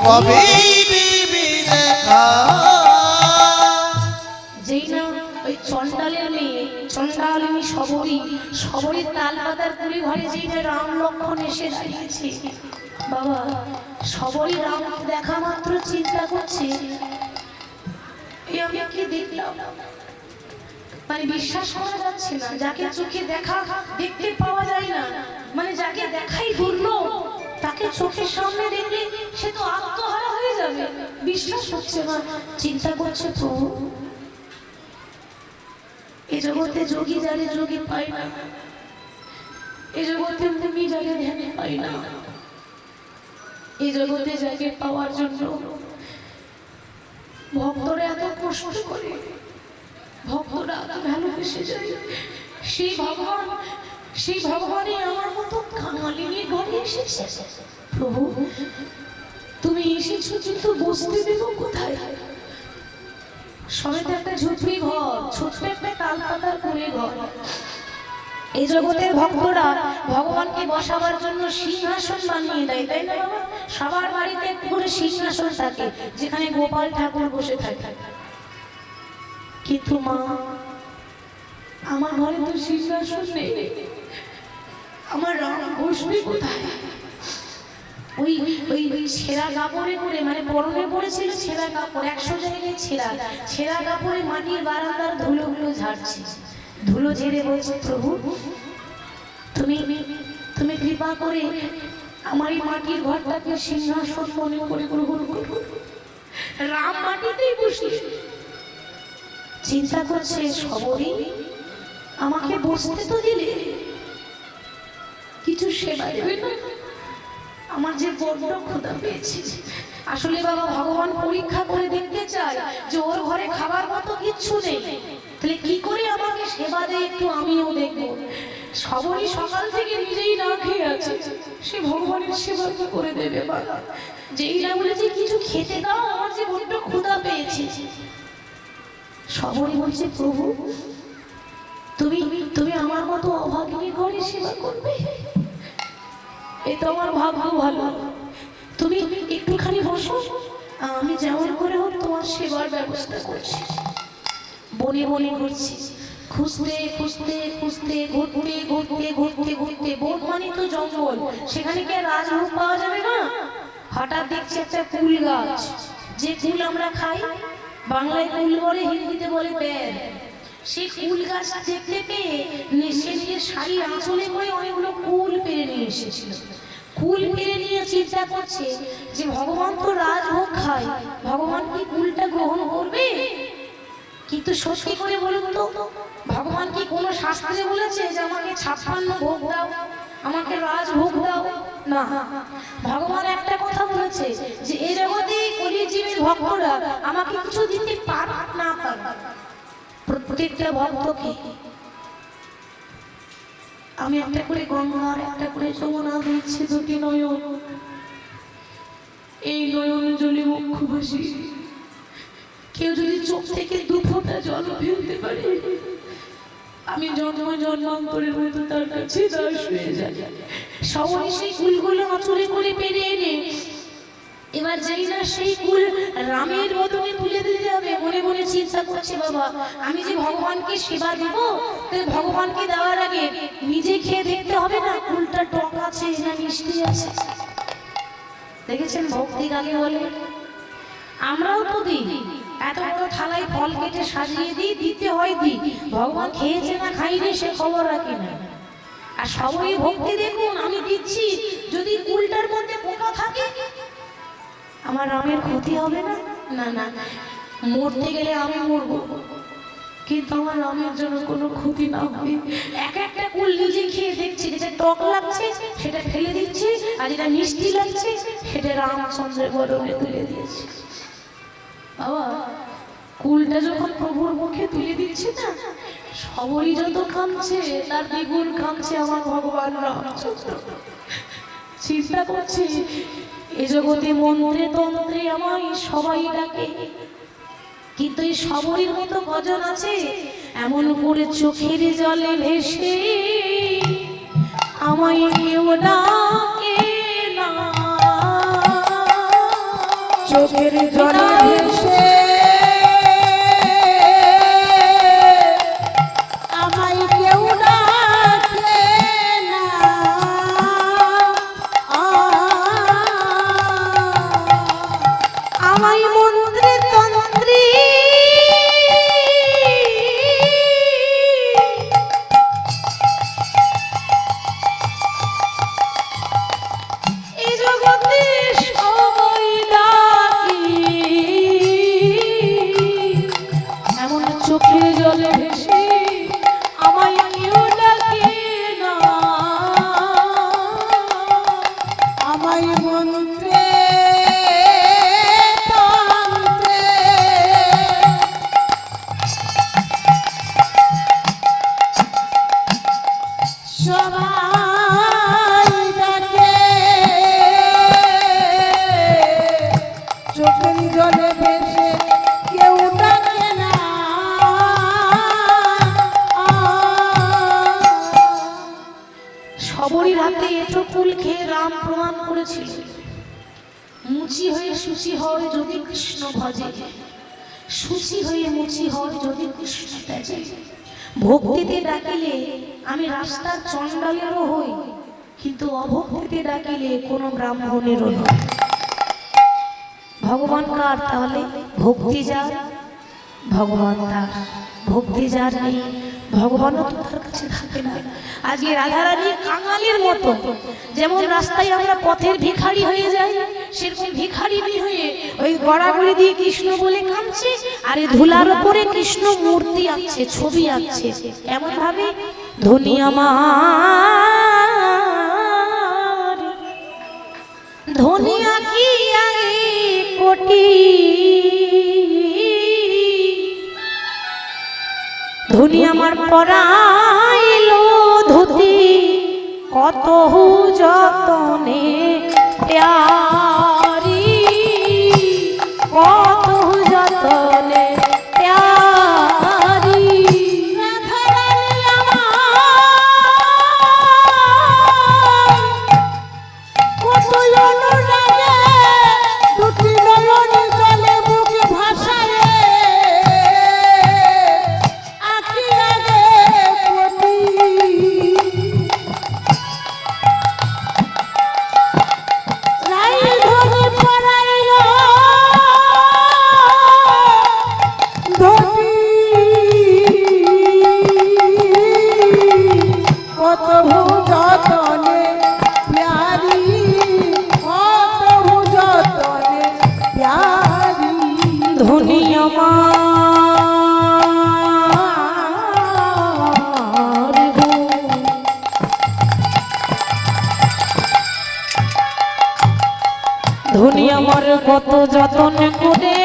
কবে দিবি দেখা। যেই না ওই চণ্ডালের মেয়ে চণ্ডালিনী শবরী, শবরীর তাল পাতার কুড়ি ঘরে যেই না রাম লক্ষণ এসে দাঁড়িয়েছে, বাবা শবরী রামকে দেখা মাত্র চিন্তা করছে, এ আমি কি দেখলাম, মানে বিশ্বাস করা যাচ্ছে না। যাকে চোখে দেখতে পাওয়া যায় না, মানে যাকে দেখাই দুর্লভ, তাকে চোখের সামনে দেখলে সে তো আত্মহারা হয়ে যাবে। বিশ্বাস হচ্ছে না। চিন্তা করছে, প্রভু এই জগতে যোগী যারে যোগী পাই না, এই জগতে মুনি যাকে ধ্যানে পাই না, এই জগতে যাকে পাওয়ার জন্য ভক্তরা এত কষ্ট করে, ভক্তরা এত ভালোবেসে যায়, সেই ভগবানই আমার মতো কাঙালিনী ঘরে এসেছে। প্রভু তুমি এসেছো, কিন্তু বসতে দেব কোথায়? সবাই তো একটা ঝুপড়ি ঘর, ছোট্ট একটা তাল পাতার কুড়ে ঘর। এই জগতের ভক্তরা ভগবানকে বসাবার জন্য সিংহাসন বানিয়ে দেয়, তাই না বাবা? সবার বাড়িতে একটু করে সিংহাসন থাকে, যেখানে গোপাল ঠাকুর বসে থাকে। কিন্তু মা, আমার ঘরে তো সিংহাসন নেই, আমার রাম বসবে কোথায়? ওই ওই ওই ছেঁড়া কাপড়ে করে, মানে পরনে পড়েছিল ছেঁড়া কাপড়, 100 জায়গায় ছেঁড়া কাপড়ে মাটির বারান্দার ধুলোগুলো ঝাড়ছে। ধুলো ঝেড়ে বলছে, প্রভু তুমি কৃপা করে আমার এই মাটির ঘরটাকে সিংহাসন মনে করে গ্রহণ করো। রাম মাটিতেই বসে চিন্তা করছে, সবরই আমাকে বসতে তো দিলে, কিছু সেবা দেবে না? আমার যে বড্ড ক্ষুধা পেয়েছে। আসলে বাবা, ভগবান পরীক্ষা করে দেখতে চায় যে ওর ঘরে খাবার মতো কিচ্ছু নেই, তাহলে কি করে আমাকে সেবা দেয়, একটু আমিও দেখবো। সবরই সকাল থেকে নিজেই না খেয়ে আছে, সে ভগবানের সেবা কি করে দেবে বাবা? যেই না বলেছে কিছু খেতে দাও, আমার যে বড্ড ক্ষুধা পেয়েছে। সবরই বলছে, প্রভু তুমি আমার মতো অভাগিনী ঘরে সেবা করবে? এ তো আমার ভাগ্য ভালো। তুমি একটুখানি বসো, আমি যেমন করে হোক তোমার সেবার ব্যবস্থা করছি। বনে বনে ঘুরছি, খুঁজতে খুঁজতে খুঁজতে, ঘুরতে ঘুরতে ঘুরতে ঘুরতে, বন মানে তো জঙ্গল, সেখানে কি রাজভোগ পাওয়া যাবে না? হঠাৎ দেখছি একটা কুল গাছ, যে কুল আমরা খাই, বাংলায় কুল বলে, হিন্দিতে বলে বের। সেই কুল গাছ দেখতে পেয়ে সে নিজের শাড়ির আঁচলে করে অনেকগুলো কুল পেরে নিয়ে এসেছিল। কুল পেরে নিয়ে চিন্তা করছে যে ভগবান তো রাজভোগ খায়, ভগবান কি কুলটা গ্রহণ করবে? কিন্তু সত্যি করে বলুন তো, ভগবান কি কোনো শাস্ত্রে বলেছে যে আমাকে 56 ভোগ দাও, আমাকে রাজভোগ দাও? না, ভগবান একটা কথা বলেছে যে এই জগতে কলিজীবের ভক্তরা আমাকে কিছু দিতে পার না পার, প্রত্যেকটা ভক্তকে আমি একটা করে গঙ্গার, একটা করে যমুনা দিচ্ছি, দুটি নয়ন। এই নয়ন জলে মুখ ভাসি, কেউ যদি চোখ থেকে 2 ফোঁটা জল ফেলতে পারে, আমি জন্মান্তরের মতো তার কাছে দাস হয়ে যাই। সবাই সেই কুলগুলো আঁচলে করে পেরে এনে এবার যাই না সেই কুল রামের বদনে তুলে দিতে যাবে, মনে মনে চিন্তা করছে, বাবা আমি যে ভগবানকে সেবা দেব, তাই ভগবানকে দেওয়ার আগে নিজে খেয়ে দেখতে হবে না কুলটা টক আছে না মিষ্টি আছে। দেখেছেন ভক্তি কাকে বলে? আমরাও তো দিই, এত বড় থালায় ফল কেটে সাজিয়ে দিই, দিতে হয় দিই, ভগবান খেয়েছে না খাইনি সে খবর রাখি না। আর সবাই ভক্তি দেখুন, আমি দিচ্ছি, যদি কুলটার মধ্যে পোকা থাকে আমার রামের ক্ষতি হবে না? না না, মরতে গেলে আমি মরবো, কিন্তু আমার রামের জন্য কোনো ক্ষতি না হবে। এক একটা কুল নিজে খেয়ে দেখছি, যেটা টক লাগছে সেটা ফেলে দিচ্ছি, আর যেটা মিষ্টি লাগছে সেটা রামচন্দ্রের বদনে তুলে দিয়েছি। বাবা কুলটা যখন প্রভুর মুখে তুলে দিচ্ছে না, সবরই যত কাঁদছে তার দ্বিগুণ কাঁদছে আমার ভগবান রামচন্দ্র। চিন্তা করছি, এ জগতে মন্ত্রে তন্ত্রে আমায় সবাই ডাকে, কিন্তু এই সবরীর মতো ভজন আছে এমন করে চোখের জলে ভেসে আমায় কেউ ডাকে না, চোখের জলে ভেসে আমায় কেউ ডাকে না, আমায় মন্ত্রে তন্ত্রে ভেসে কেউ ডাকে না। সবরই রাতে এঁটো ফুল খেয়ে রাম প্রমাণ করেছিল, মুচি হয়ে শুচি হয় যদি কৃষ্ণ ভজে, শুচি হয়ে মুচি হয় যদি কৃষ্ণ তেজে। ভক্তিতে ডাকিলে আমি রাস্তার চণ্ডালেরও হই, কিন্তু অভক্তিতে ডাকিলে কোনো ব্রাহ্মণেরও নয়। ভগবান কার? তাহলে ভক্তি যার ভগবান তার, ভক্তি যার নেই ভগবানও তো তার কাছে থাকে না। আজকে রাধারানী কাঙালির মতো, যেমন রাস্তায় আমরা পথের ভিখারি হয়ে যাই, সেরকম ভিখারি হয়ে ওই গড়াগড়ি দিয়ে কৃষ্ণ বলে কাঁদছে, আর এই ধুলার উপরে কৃষ্ণ মূর্তি আঁকছে, ছবি আঁকছে। এমন ভাবে ধনী আমার ধনী আঁকি আগে কোটি, ধনী আমার পরাইলো ধুতি, কত যতনে প্যারি, কত যতনে প্যারি। রাধারানী আমার কত অনুরাগে দুটি নয়ন জলে বুক ভাসায় আঁকি আগে কোটি। রাই ধরে পড়াইল ধুতি, কত যতনে প্যারি, কত যতনে প্যারি। ধনী আমার গো, ধনী আমার কত যতন করে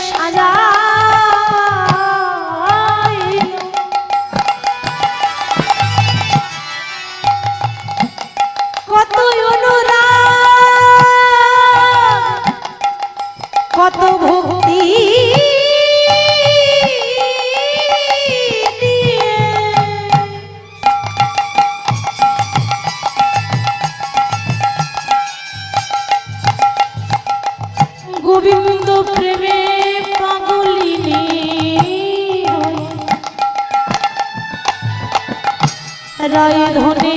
সাজাই, কত অনুরাগ কত ভক্তি দিয়ে গোবিন্দ প্রেমে পাগলিনী রায় ধনে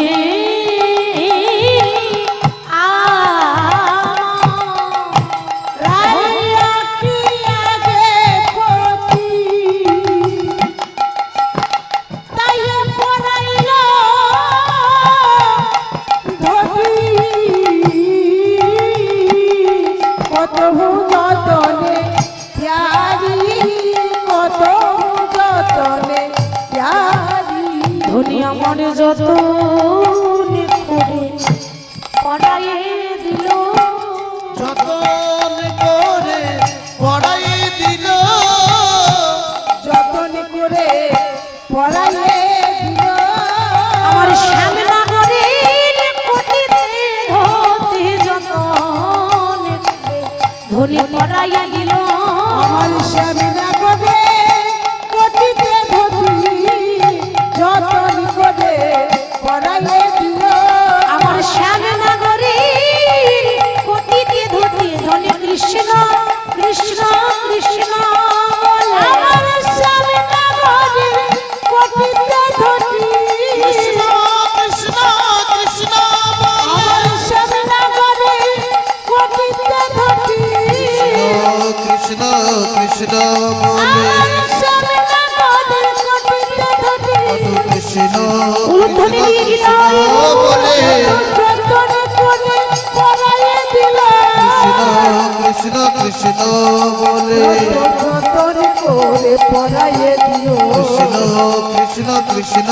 ধনী আমার যত করে পড়াইয়ে দিল, যতন করে পড়াই দিল, যতন করে পড়াইয়ে দিল। আমার শ্যামনগরের কোটিতে ধতে যতন ধনী পড়াইয়া দিল, আমার শ্যামনগরে কোটিতে ধতি যতন করে পড়াইয়ে দিল। আমার শ্যামনগরের কোটিতে ধতে ধনী কৃষ্ণ কৃষ্ণ কৃষ্ণ বলে। আমার শ্যামনগরে কোটিতে ধতি কৃষ্ণ কৃষ্ণ কৃষ্ণ বলে, আমার শ্যামনগরে কোটিতে ধতি কৃষ্ণ কৃষ্ণ বলে, আমার শ্যামনগরে কোটিতে ধতি কৃষ্ণ উলুধ্বনি দিয়ে দিল, বলে, যতন করে পড়াইয়ে দিল। কৃষ্ণ কৃষ্ণ বলে, যতন করে পড়াইয়ে দিল। কৃষ্ণ কৃষ্ণ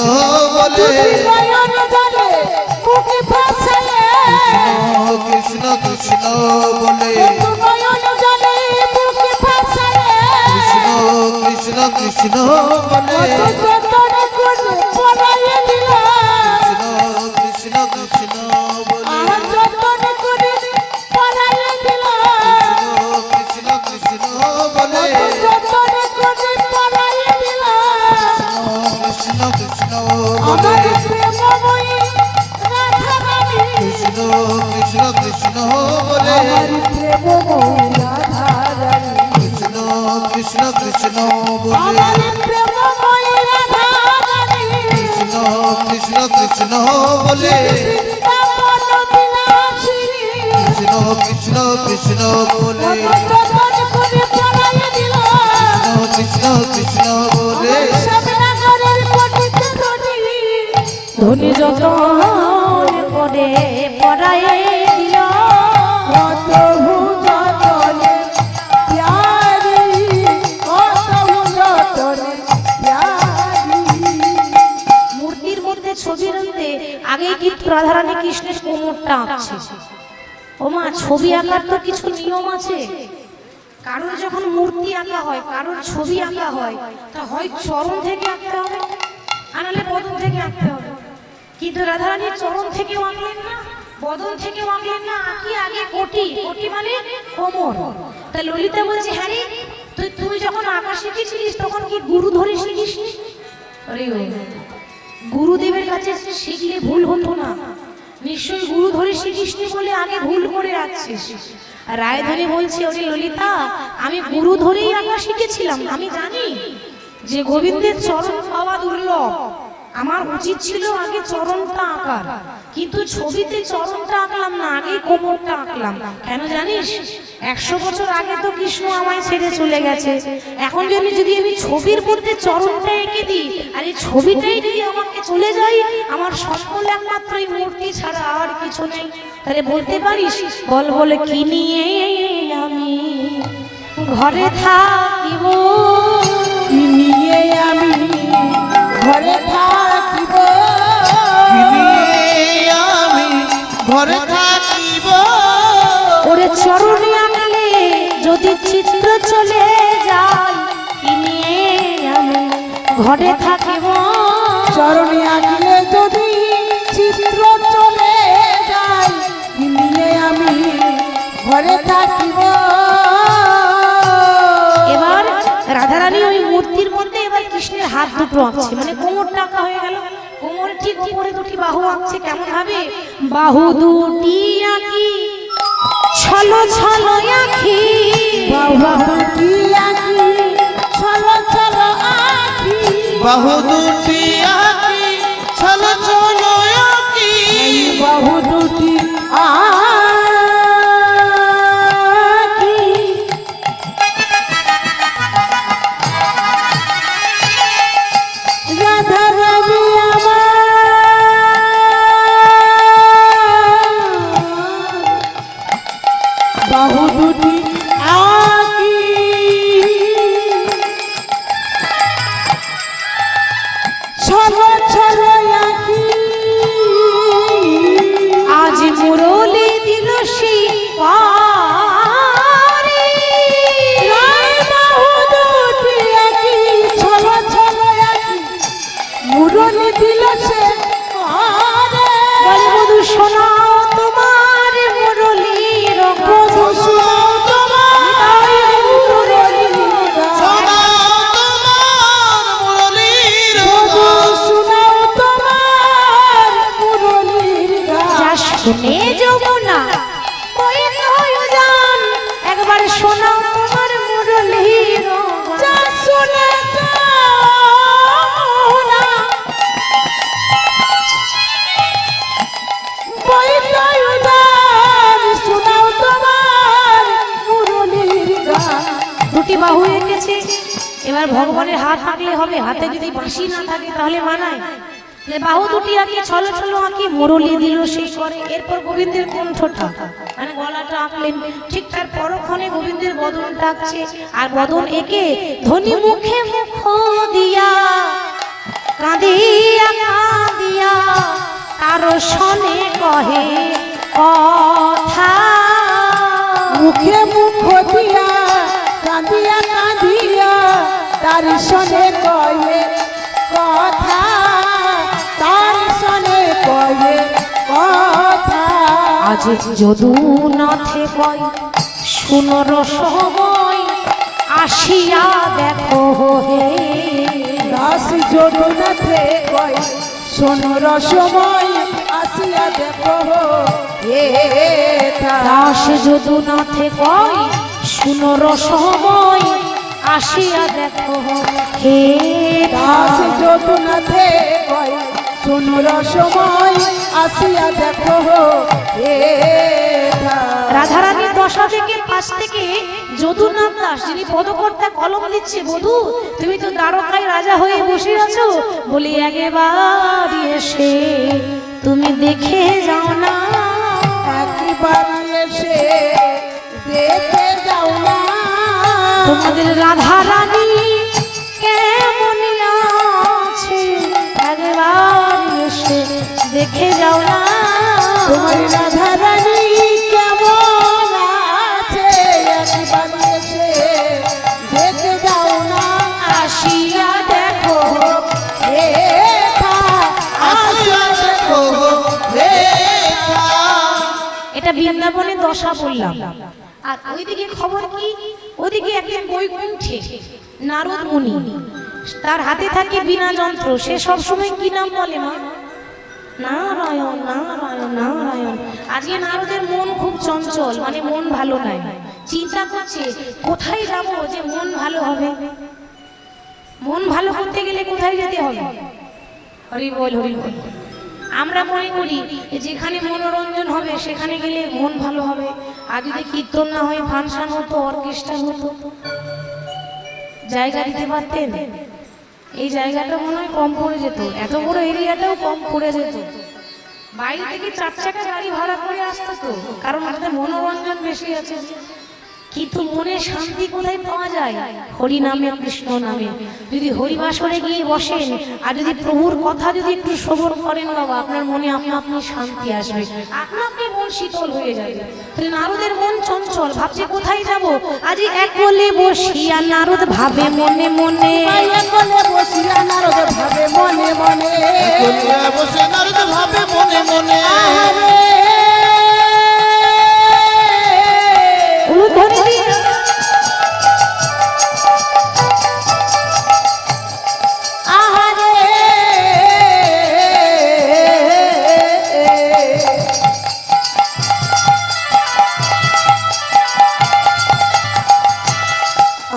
বলে, নয়ন জলে বুকে ভাসায় কৃষ্ণ কৃষ্ণ বলে, নয়ন জলে বুকে ভাসায় কৃষ্ণ কৃষ্ণ বলে, যতন করে পড়াইয়ে দিল। কৃষ্ণ কৃষ্ণ বলে, আর যতন করে পড়াইয়ে দিল। কৃষ্ণ কৃষ্ণ বলে আমার প্রেমময়ী রাধা রানী কৃষ্ণ কৃষ্ণ কৃষ্ণ বলে আমার প্রেমময়ী রাধা রানী কৃষ্ণ কৃষ্ণ কৃষ্ণ বলে আমার প্রেমময়ী রাধা রানী কৃষ্ণ কৃষ্ণ কৃষ্ণ বলে বৃন্দাবন বিলাসিনী কৃষ্ণ কৃষ্ণ কৃষ্ণ বলে যতন করে পরায় দিল কৃষ্ণ কৃষ্ণ বলে শ্যামনগরের পটিতে ধনী ধনী যতন করে পড়ায় দিল কত যতনে প্যারি কত যতনে প্যারি মূর্তির মধ্যে ছবির মধ্যে আগে কিন্তু রাধারানী কৃষ্ণের কোমরটা আঁকছে। ও মা, ছবি আঁকার তো কিছু নিয়ম আছে। কারোর যখন মূর্তি আঁকা হয়, কারোর ছবি আঁকা হয়, তা হয় চরণ থেকে আঁকতে হবে, আর নাহলে বদন থেকে আঁকতে হবে। কিন্তু রাধারানীর চরণ থেকেও আঁকলেন না, বদন থেকেও আঁকলেন না, আঁকি আগে কোটি। কোটি মানে কোমর। তা ললিতা বলছে, হ্যাঁ রে, তুই যখন আঁকা শিখেছিলিস তখন কি গুরু ধরে শিখিসনি? আরে ও, গুরুদেবের কাছে শিখলে ভুল হতো না, নিশ্চয়ই গুরু ধরে শিখিসনি বলে আগে ভুল করে রাখছিস। আর রায়ধনী বলছে, ওরে ললিতা, আমি গুরু ধরেই আঁকা শিখেছিলাম। আমি জানি যে গোবিন্দের চরণ পাওয়া দুর্লভ, আমার উচিত ছিল আগে চরণটা আঁকার, কিন্তু ছবিতে চরণটা আঁকলাম না, আগে কোমরটা আঁকলাম। কেন জানিস? 100 বছর আগে তো কৃষ্ণ আমায় ছেড়ে চলে গেছে। এখন যদি আমি ছবির মধ্যে চরণটা এঁকে দিই, আর এই ছবিটাই যদি আমাকে চলে যায়, আমার সম্বল একমাত্র এই মূর্তি ছাড়া আর কিছু নেই। তাহলে বলতে পারিস, বল বলে কি নিয়ে আমি ঘরে থাকিব, কি নিয়ে আমি ঘরে থাকিব আমি ঘরে থাকিব ওরে চরণে আঁকলে যদি চিত্র চলে যায়, কি নিয়ে আমি ঘরে থাকিব। চরণে আঁকলে যদি চিত্র চলে যায় কি নিয়ে আমি ঘরে থাকিব। এবার রাধারানী ওই মূর্তির মধ্যে এবার কৃষ্ণের হাত দুটো আঁকছে, মানে কোমরটা আঁকা হয়ে গেল। কোমর ঠিক উপরে দুটি বাহু আঁকছে। কেমন ভাবে? বাহু দুটি আঁকি ছলো ছলো আঁখি, বাবা কি আঁকি চলো চলো আঁকি বাহু দুটি আঁকি ছলো ছলো আঁকি বাহু দুটি আঁকি রাধা রানী আমার বাহু দুটি আঁকি ছলো ছলো আঁকি আজ মুরলি দিল শিকারে, বাহু দুটি আঁকি ছলো ছলো আঁকি মুরলি দিল সে বলে মধু শোনাও তোমার মুরলীর বধূ শোনাও তোমার মুরলীর শোনাও তোমার মুরলীর বধূ শোনাও তোমার মুরলির গান যা শুনে যমুনা কই নয় জান, একবার শোনাও তোমার মুরলীর যা শুনে যমুনা বইটাই উদার শোনাও তোমার মুরলির গান। দুটি বাহু এঁকেছে। এবার ভগবানের হাত থাকলে হবে, হাতে যদি বাঁশি না থাকে তাহলে মানায়। যে বাহু দুটি আঁকি ছলো ছলো আঁকি মুরলি দিল সেই করে। এরপর গোবিন্দের কণ্ঠটা মানে গলাটা আঁকলেন, ঠিক তার পরক্ষণে গোবিন্দের বদনটা আঁকছে। আর বদন এঁকে ধনী মুখে মুখ দিয়া কাঁদিয়া কাঁদিয়া কারো শনে কহে কথা। মুখে মুখ দিয়া কাঁদিয়া কাঁদিয়া তার সনে কয়ে কথা তার সনে কয়ে কথা। আজ যদুনাথে কয় শুনর সময় আসিয়া দেখো হে, দাস যদুনাথে কয় শোনো রসময় আসিয়া দেখো দাস যদুনাথে কয় শুনো রসময় আসিয়া দেখো হে দাস যদুনাথে কয় শোনো রসময় আসিয়া দেখো রাধারানীর দশা থেকে পাশ থেকে যদুনাথ দাস যিনি পদকর্তা কলম দিচ্ছে, বধূ তুমি তো দ্বারকায় রাজা হয়ে বসে আছো, বলি একবার এসে তুমি দেখে যাও না, একবার এসে দেখে যাও না তোমাদের রাধারানী কেমন আছে, একবার এসে দেখে যাও না, তোমার রাধারানী কেমন আছে একবার এসে দেখে যাও না আসিয়া দেখো আসিয়া দেখো রেখা। এটা বৃন্দাবনের দশা বললাম। আর ওইদিকে খবর কি, ওদিকে একদিন বৈকুণ্ঠে নারদ মুনি, তার হাতে থাকে বীণা যন্ত্র, সে সবসময় কি নাম বলে মা? নারায়ণ নারায়ণ নারায়ণ। আজকে নারদের মন খুব চঞ্চল, মানে মন ভালো নাই, চিন্তা করছে কোথায় যাব যে মন ভালো হবে। মন ভালো করতে গেলে কোথায় যেতে হবে? হরি বল হরি বল। আমরা মনে করি যেখানে মনোরঞ্জন হবে সেখানে গেলে মন ভালো হবে। আর যদি কীর্তন না হয়, ফাংশন হতো, অর্কেস্ট্রা হতো, জায়গা দিতে পারতেন? এই জায়গাটা মনে হয় কম পড়ে যেত, এত বড় এরিয়াটাও কম পড়ে যেত। বাইরে থেকে 4 চাকা গাড়ি ভাড়া করে আসতো তো, কারণ ওটাতে মনোরঞ্জন বেশি আছে। কিন্তু মনে শান্তি কোথায় পাওয়া যায়? হরি নামে, কৃষ্ণ নামে। যদি হরিবাসরে গিয়ে বসেন আর যদি প্রভুর কথা যদি একটু শ্রবণ করেন বাবা, আপনার মনে আপনি শান্তি আসবে, আপনি মন শীতল হয়ে যাবে। তাহলে নারদের মন চঞ্চল, ভাবছে কোথায় যাব। আজ এক বলে বসিয়া নারদ ভাবে মনে মনে, এক বলে বসিয়া নারদ ভাবে মনে মনে বলিয়া বসে নারদ ভাবে মনে মনে, উলুধ্বনি দিয়ে আহারে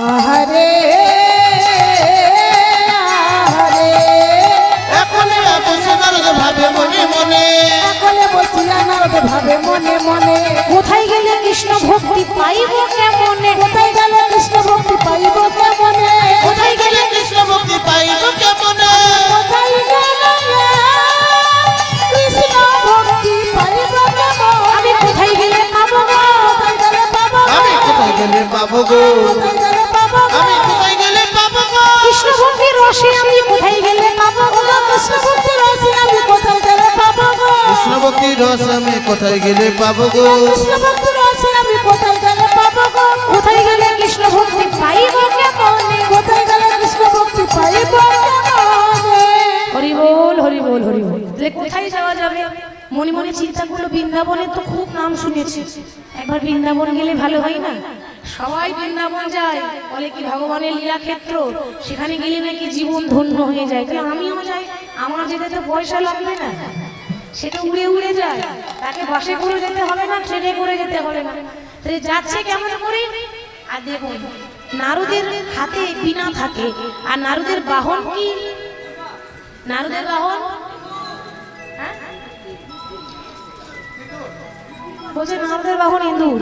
আহারে আহারে এখনই বসে নারদ ভাবে মনে মনে, সকলে বসিয়া নারদ ভাবে মনে মনে কোথায় গেলে কৃষ্ণ ভক্তি পাইব কেমনে, কোথায় গেলে কৃষ্ণ ভক্তি পাইব কেমনে কোথায় গেলে কৃষ্ণ ভক্তি পাইব কেমনে, কোথায় গেলে কৃষ্ণ ভক্তি পাইব কেমনে আমি কোথায় গেলে পাবো গো, কোথায় গেলে পাবো আমি কোথায় গেলে পাবো গো, কোথায় গেলে পাবো আমি কোথায় গেলে পাবো গো, কৃষ্ণ ভক্তির রসে আমি কোথায় গেলে পাবো গো, কৃষ্ণ ভক্তি রসে আমি কোথায় গেলে পাবো গো কৃষ্ণ ভক্তির রস আমি কোথায় গেলে পাবো গো, কৃষ্ণ ভক্তি রসে আমি কোথায় গেলে পাবো গো কোথায় গেলে কৃষ্ণ ভক্তি পাইব কেমনে, কোথায় গেলে কৃষ্ণ ভক্তি পাইব কেমনে হরি বল হরি বল হরি বল। তাহলে কোথায় যাওয়া যাবে? মনে মনে চিন্তা করলো বৃন্দাবনের তো খুব নাম শুনেছি, একবার বৃন্দাবন গেলে ভালো হয় না? সবাই বৃন্দাবন যায়, বলে কি ভগবানের লীলাক্ষেত্র, সেখানে গেলে নাকি জীবন ধন্য হয়ে যায়। তাহলে আমিও যাই, আমার যেতে তো পয়সা লাগবে না, সেটা উড়ে উড়ে যায়, তাকে বাসে করে যেতে হবে না, ট্রেনে করে যেতে হবে না। তাহলে যাচ্ছে কেমন করে? আর দেখুন নারদের হাতে বীণা থাকে, আর নারদের বাহন কি? নারদের বাহন বলছে নারদের বাহন ইঁদুর।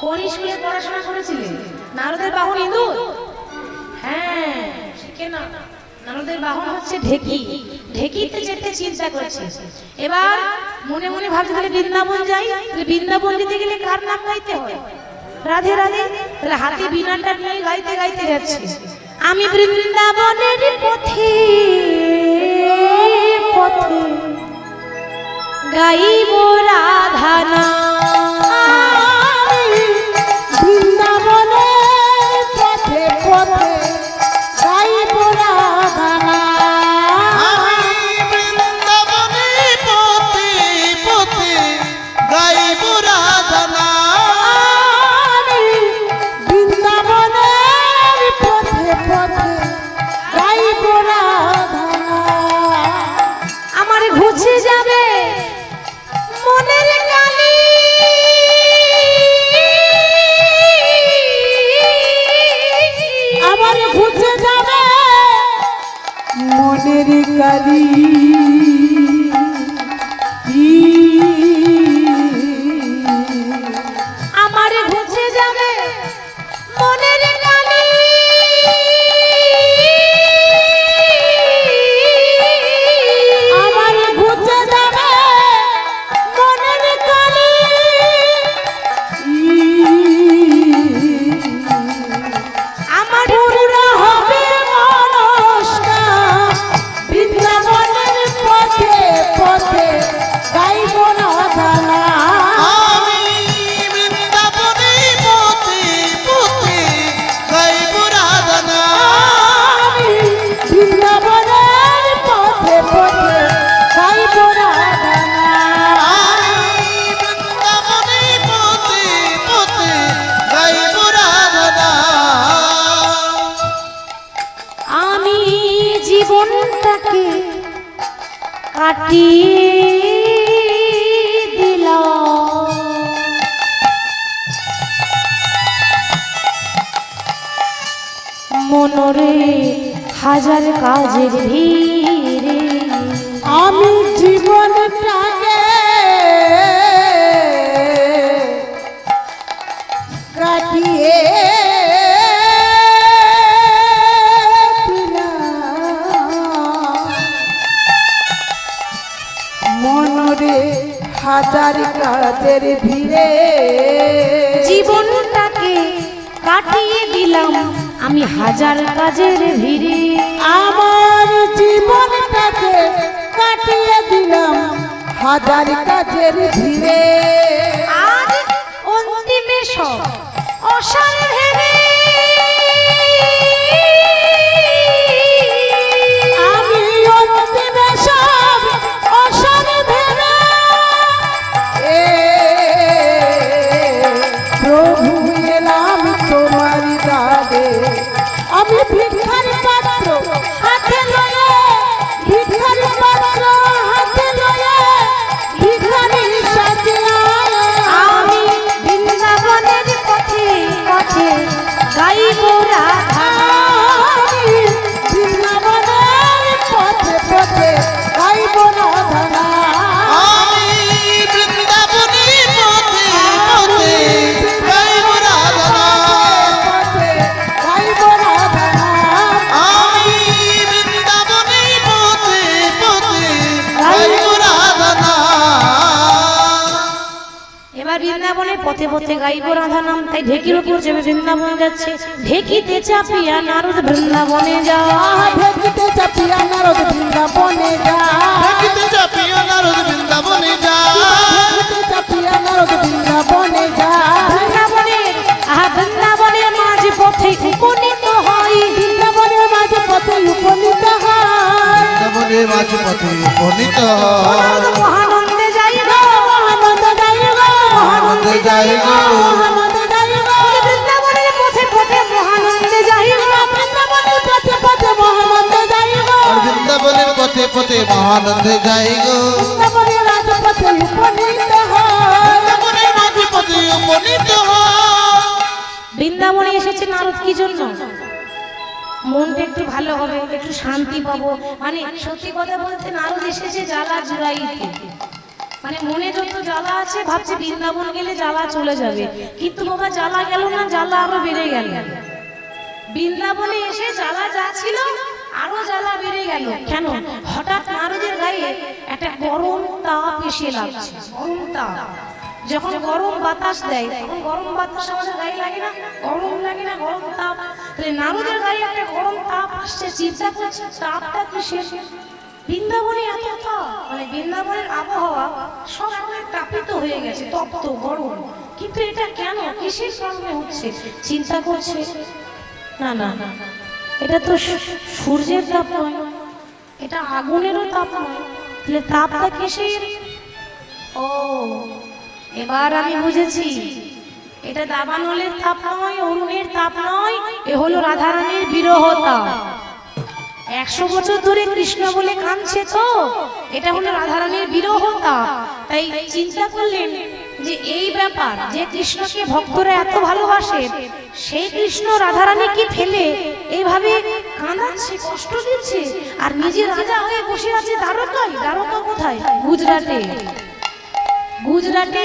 কোন স্কুলে পড়াশোনা করেছিলেন? নারদের বাহন ইঁদুর? হ্যাঁ, শিখে না। নারদের বাহন হচ্ছে ঢেকি। ঢেকিতে যেতে চিন্তা করছে। এবার মনে মনে ভাবছে তাহলে বৃন্দাবন যাই। তাহলে বৃন্দাবন যেতে গেলে কার নাম গাইতে হয়? রাধে রাধে। তাহলে হাতে বীণাটা নিয়ে গাইতে গাইতে যাচ্ছে, আমি বৃন্দাবনের পথে পথে গাইব রাধা নাম, বৃন্দাবনের পথে পথে গাইব রাধা নাম। আমি বৃন্দাবনে পথে পথে গাইব রাধা নাম, আমি বৃন্দাবনের পথে পথে গাইব রাধা নাম। মনের কালি আমার ঘুচে যাবে মনের কালি, আমার ঘুচে যাবে মনের কালি, আমার পুরা হবে মনস্কা বৃন্দাবনের পথে পথে গাইব রাধানা। আমি বৃন্দাবনে পথে পথে গাইব রাধনা। আমি বৃন্দাবনের পথে পথে গাইব রাধানা। আমি বৃন্দাবনে পথে পথে গাইব রাধনা। আমি জীবনটাকে কাটিয়ে দিলাম মনরে হাজার কাজের ভিড়ে। আমি জীবনটাকে কাটিয়ে মনরে হাজার কাজের ভিড়ে। জীবনটাকে কাটিয়ে দিলাম আমি হাজার কাজের ভিড়ে। আমার জীবনটাকে কাটিয়ে দিলাম হাজার কাজের ভিড়ে। আজ অন্তিমে সব অসার ভেবে আমি অন্তিমে সব অসার ভেবে এ প্রভু এলাম তোমার দ্বারে। আমি ভিক্ষার পাত্র হাতে লয়ে, ভিক্ষার পাত্র হাতে লয়ে ভিখারি সাজিয়া। আমি বৃন্দাবনের পথে পথে গাইব রাধা। আমি বৃন্দাবনের পথে পথে গাইব রাধনা। আমি বৃন্দাবনে পথে পথে গাইব রাধনা। পথে গাইব রাধনা। আমি বৃন্দাবনে পথে পথে গাইব রাধনা। এবার বৃন্দাবনের পথে পথে গাইব রাধা নাম। তাই ঢেকির উপর চেপে বৃন্দাবন যাচ্ছে। ঢেকিতে চাপিয়া নারদ বৃন্দাবনে যা। ঢেকিতে চাপিয়া নারদ বৃন্দাবনে যা। দেখিতে চাপিয়া নারদ বৃন্দাবনে যা। ঢেকিতে চাপিয়া নারদ বৃন্দাবনে যা। বৃন্দাবনের মাঝ পথে উপনীত হয়। বৃন্দাবনের মাঝে পথে উপনীত হয়। বৃন্দাবনের মাঝ পথে উপনীত নারদ মহানন্দে যাইব, মহানন্দ গাইব, মহানন্দে যাইব। মহানন্দ গাইব। বৃন্দাবনের পথে পথে মহানন্দে যাইব। বৃন্দাবনের পথে পথে মহানন্দ গাইব। আর বৃন্দাবনের পথে পথে মহানন্দে যাই গো। বৃন্দাবনের রাজপথে উপনীত হয়। বৃন্দাবনের মাঝ পথে উপনীত হয়। বৃন্দাবনে এসেছে নারদ কি জন্য? মনটা একটু ভালো হবে, একটু শান্তি পাবো। মানে সত্যি কথা বলতে নারদ এসেছে জ্বালা জুড়াইতে। মানে মনে যত জ্বালা আছে ভাবছে বৃন্দাবন গেলে জ্বালা চলে যাবে, কিন্তু বাবা জ্বালা গেল না, জ্বালা আরো বেড়ে গেল। বৃন্দাবনে এসে জ্বালা যা ছিল আরো জ্বালা বেড়ে গেল। কেন? হঠাৎ নারদের গায়ে একটা গরম তাপ এসে লাগছে। গরম তাপ যখন গরম বাতাস দেয় তখন গরম বাতাস আমাদের গায়ে লাগে না? গরম লাগে না? গরম তাপ। তাহলে নারদের গায়ে একটা গরম তাপ আসছে। চিন্তা করছে তাপটা কিসের? বৃন্দাবনে এত তাপ, মানে বৃন্দাবনের আবহাওয়া সব সময় তাপিত হয়ে গেছে, তপ্ত গরম। কিন্তু এটা কেন, কিসের কারণে হচ্ছে? চিন্তা করছে না না, এটা তো সূর্যের তাপ নয়, এটা আগুনেরও তাপ নয়। তাহলে তাপটা কিসের? ও এবার আমি বুঝেছি, এটা দাবানলের তাপ নয়, অরুণের তাপ নয়, এ হলো রাধারানীর বিরহ তাপ। 100 বছর ধরে কৃষ্ণ বলে কাঁদছে, তো এটা হলো রাধারানীর বিরহ তাপ। তাই চিন্তা করলেন যে এই ব্যাপার, যে কৃষ্ণকে ভক্তরা এত ভালোবাসে, সেই কৃষ্ণ রাধারানীকে ফেলে এইভাবে কাঁদাচ্ছে, কষ্ট দিচ্ছে, আর নিজে রাজা হয়ে বসে আছে দ্বারকায়। দ্বারকা কোথায়? গুজরাটে। গুজরাটে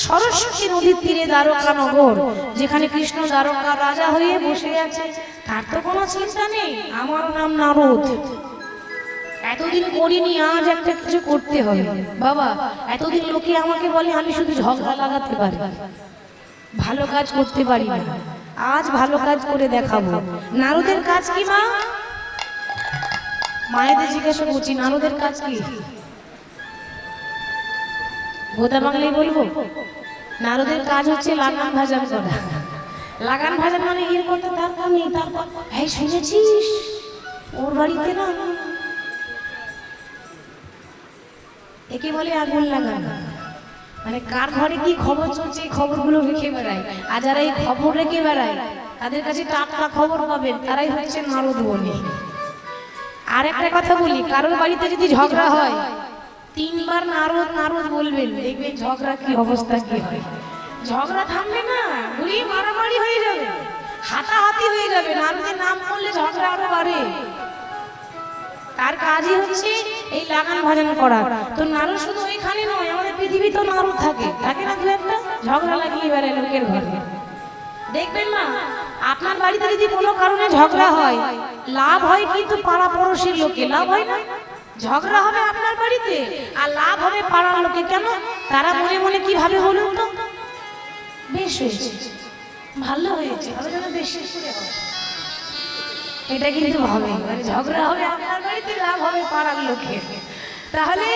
সরস্বতী নদীর তীরে দ্বারকা নগর, যেখানে কৃষ্ণ দ্বারকা রাজা হয়ে বসে আছে। তার তো কোনো চিন্তা নেই, আমার নাম নারদ, এতদিন করিনি, আজ একটা কিছু করতে হবে। বাবা, এতদিন লোকে আমাকে বলে আমি শুধু ঝগড়া লাগাতে পারি, ভালো কাজ করতে পারি না, আজ ভালো কাজ করে দেখাবো। নারদের কাজ কি মা? মায়েদের জিজ্ঞাসা করছি, নারদের কাজ কি? গোদা বাংলায় বলবো, নারদের কাজ হচ্ছে লাগান ভাজান করা। লাগান ভাজান মানে ইয়ে করতে, তারপর নেই, তারপর এই শুনেছিস ওর বাড়িতে না, একে বলে আগুন লাগানো। মানে কার ঘরে কি খবর চলছে এই খবরগুলো রেখে বেড়ায়, আর যারা এই খবর রেখে বেড়ায় তাদের কাছে টাটকা খবর পাবেন, তারাই হচ্ছে নারদ বলি। আর একটা কথা বলি, কারোর বাড়িতে যদি ঝগড়া হয় 3 বার নারদ নারদ বলবেন, দেখবেন ঝগড়া কি অবস্থা কি হয়। ঝগড়া থামবে না, ঘুরি মারামারি হয়ে যাবে, হাতাহাতি হয়ে যাবে। নারদের নাম করলে ঝগড়া আরো বাড়ে। তার কাজই হচ্ছে এই লাগান ভাজান করা। তো নারদ শুধু ওইখানে নয়, আমাদের পৃথিবীতেও নারদ থাকে, থাকে না? দু একটা ঝগড়া লাগিয়ে বেড়ায় লোকের ঘরে। দেখবেন না, আপনার বাড়িতে যদি কোনো কারণে ঝগড়া হয়, লাভ হয় কিন্তু পাড়া পড়োশির লোকে, লাভ হয় না? ঝগড়া হবে আপনার বাড়িতে আর লাভ হবে পাড়ার লোকে। কেন? তারা মনে মনে কি ভাবে বলুন তো? বেশ হয়েছে, ভালো হয়েছে, আরো যেন বেশি করে হয়, এটা কিন্তু ভাবে। মানে ঝগড়া হবে আপনার বাড়িতে, লাভ হবে পাড়ার লোকে। তাহলে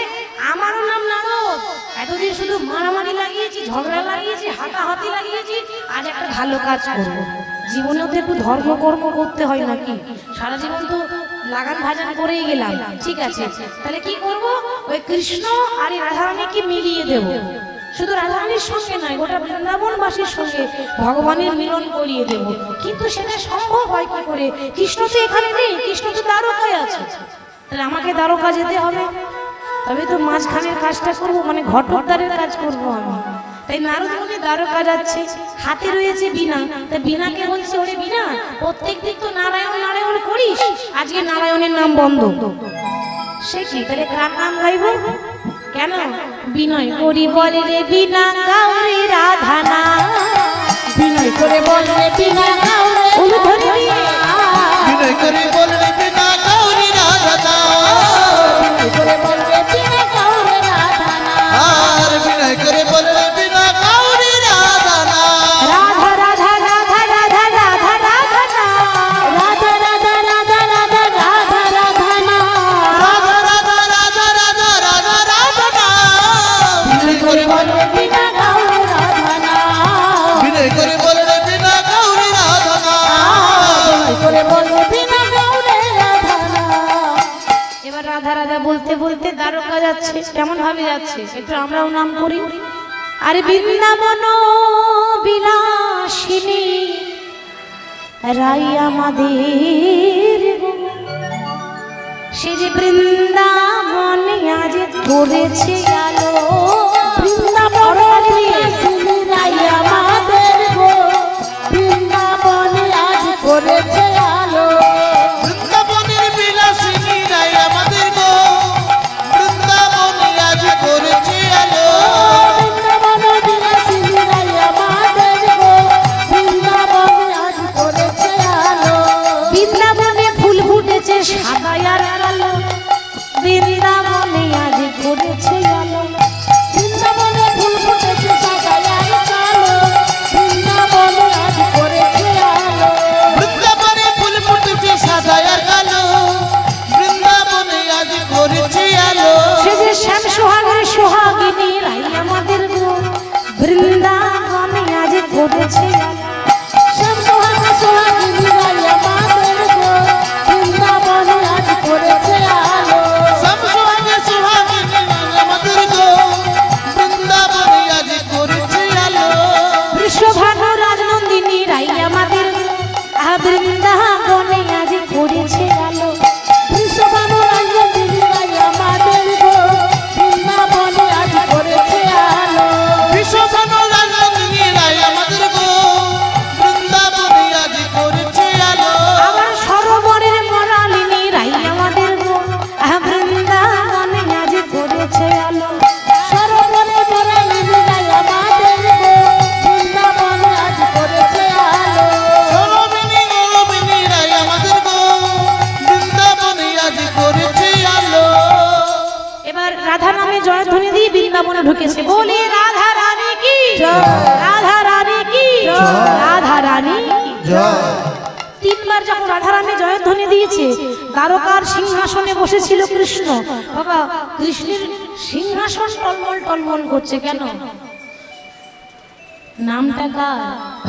আমারও নাম নারদ। এতদিন শুধু মারামারি লাগিয়েছি, ঝগড়া লাগিয়েছি, হাতাহাতি লাগিয়েছি, আজ একটা ভালো কাজ করব। জীবনেও তো একটু ধর্মকর্ম করতে হয় নাকি? সারা জীবন তো লাগান ভাজান করেই গেলাম, ঠিক আছে, তাহলে কি করব? ওই কৃষ্ণ আর এই রাধারানীকে মিলিয়ে দেব। শুধু রাধারানীর সঙ্গে নয়, গোটা বৃন্দাবনবাসীর সঙ্গে ভগবানের মিলন করিয়ে দেব। কিন্তু সেটা সম্ভব হয় কি করে? কৃষ্ণ তো এখানে নেই, কৃষ্ণ তো দ্বারকায় আছে। তাহলে আমাকে দ্বারকা যেতে হবে, তবে তো মাঝখানের কাজটা করব, মানে ঘটকদারের কাজ করব আমি। তাই নারদ মুনি দ্বারকা যাচ্ছে, হাতে রয়েছে বীণা। তাই বীণাকে বলছে, ওরে বীণা, প্রত্যেকদিন তো নারায়ণ নারায়ণ করিস, আজকে নারায়ণের নাম বন্ধ। সে কি? তাহলে কার নাম গাইব? কেন? বিনয় করি বলে রে বীণা গাউরে রাধা না, বিনয় করে বলে বিনা গাউরে অনুধরি বিনয় করে বললে বিনা গৌরী রাধা না, বিনয় করে বলবে বিনা গাউরে রাধা না, আর বিনয় করে বললে বিনা গৌরী রাধা না, রাধা রাধা রাধা রাধা রাধা রাধা না, রাধা রাধা রাধা রাধা রাধা রাধা না, রাধা রাধা রাধা রাধা রাধা রাধা না, বিনয় করে বলবে বিনা গাউরে রাধা না, বিনয় করে বললে বিনা গৌরী রাধা না, বিনয় করে বলবে বিনা গাউরে রাধা না। এবার রাধা রাধা বলতে বলতে দ্বারকা যাচ্ছে। কেমন ভাবে যাচ্ছে একটু আমরাও নাম করি। আরে বৃন্দাবন বিলাসিনী রাই আমাদের গো, সে যে বৃন্দাবনে আজ করেছে আলো। বৃন্দাবনে বিলাসিনী রাই আমাদের গো, বৃন্দাবনে আজ করেছে আলো। বৃন্দাবনের বিলাসিনী রাই আমাদের গো, বৃন্দাবনে আজ করেছে আলো, বৃন্দাবনে বিলাসিনী রাই আমাদের গো, বৃন্দাবনে আজ করেছে আলো। বৃন্দাবনে ফুল ফুটেছে সাদা আর কালো, বৃন্দাবনে আজ করেছে আলো। বৃন্দাবনে ফুল ফুটেছে সাদা ঢুকেছে, বলি রাধা রানী কি জয়। রাধা রানী কি রাধা রানী কি। জয়। তিনবার যখন রাধারানী জয়ধ্বনি দিয়েছে, দ্বারকার সিংহাসনে বসেছিল কৃষ্ণ। বাবা, কৃষ্ণের সিংহাসন টলমল টলমল করছে কেন? নামটা কার?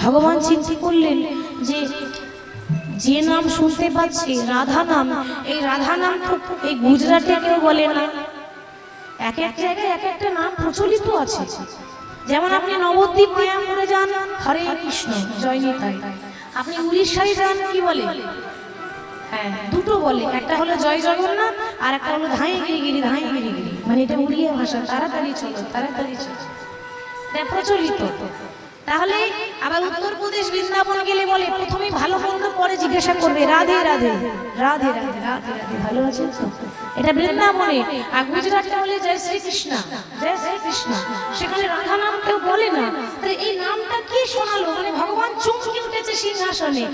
ভগবান চিন্তা করলেন যে যে নাম শুনতে পাচ্ছি রাধা নাম, এই রাধা নাম তো এই গুজরাটে কেউ বলে না। এক এক জায়গায় এক একটা নাম প্রচলিত আছে। যেমন আপনি নবদ্বীপ মায়াপুরে যান, হরে কৃষ্ণ জয় নিতাই। আপনি উড়িষ্যায় যান, কি বলে? হ্যাঁ, দুটো বলে, একটা হলো জয় জগন্নাথ আর একটা হলো ধাই গিরি ধাই গিরি, মানে এটা উড়িয়া ভাষা, তাড়াতাড়ি চলো তাড়াতাড়ি চলো, এটা প্রচলিত। তাহলে আবার উত্তরপ্রদেশ বৃন্দাবন গেলে বলে প্রথমে ভালো মন্দ, পরে জিজ্ঞাসা করবে রাধে রাধে রাধে রাধে রাধে রাধে, ভালো আছেন তো? এটা বৃন্দাবনে। আর গুজরাটে বলে জয় শ্রী কৃষ্ণ জয় শ্রী কৃষ্ণ, সেখানে রাধা নাম কেউ বলে না। তাহলে এই নামটা কি শোনালো? মানে ভগবান চমকে উঠেছে সিংহাসনে,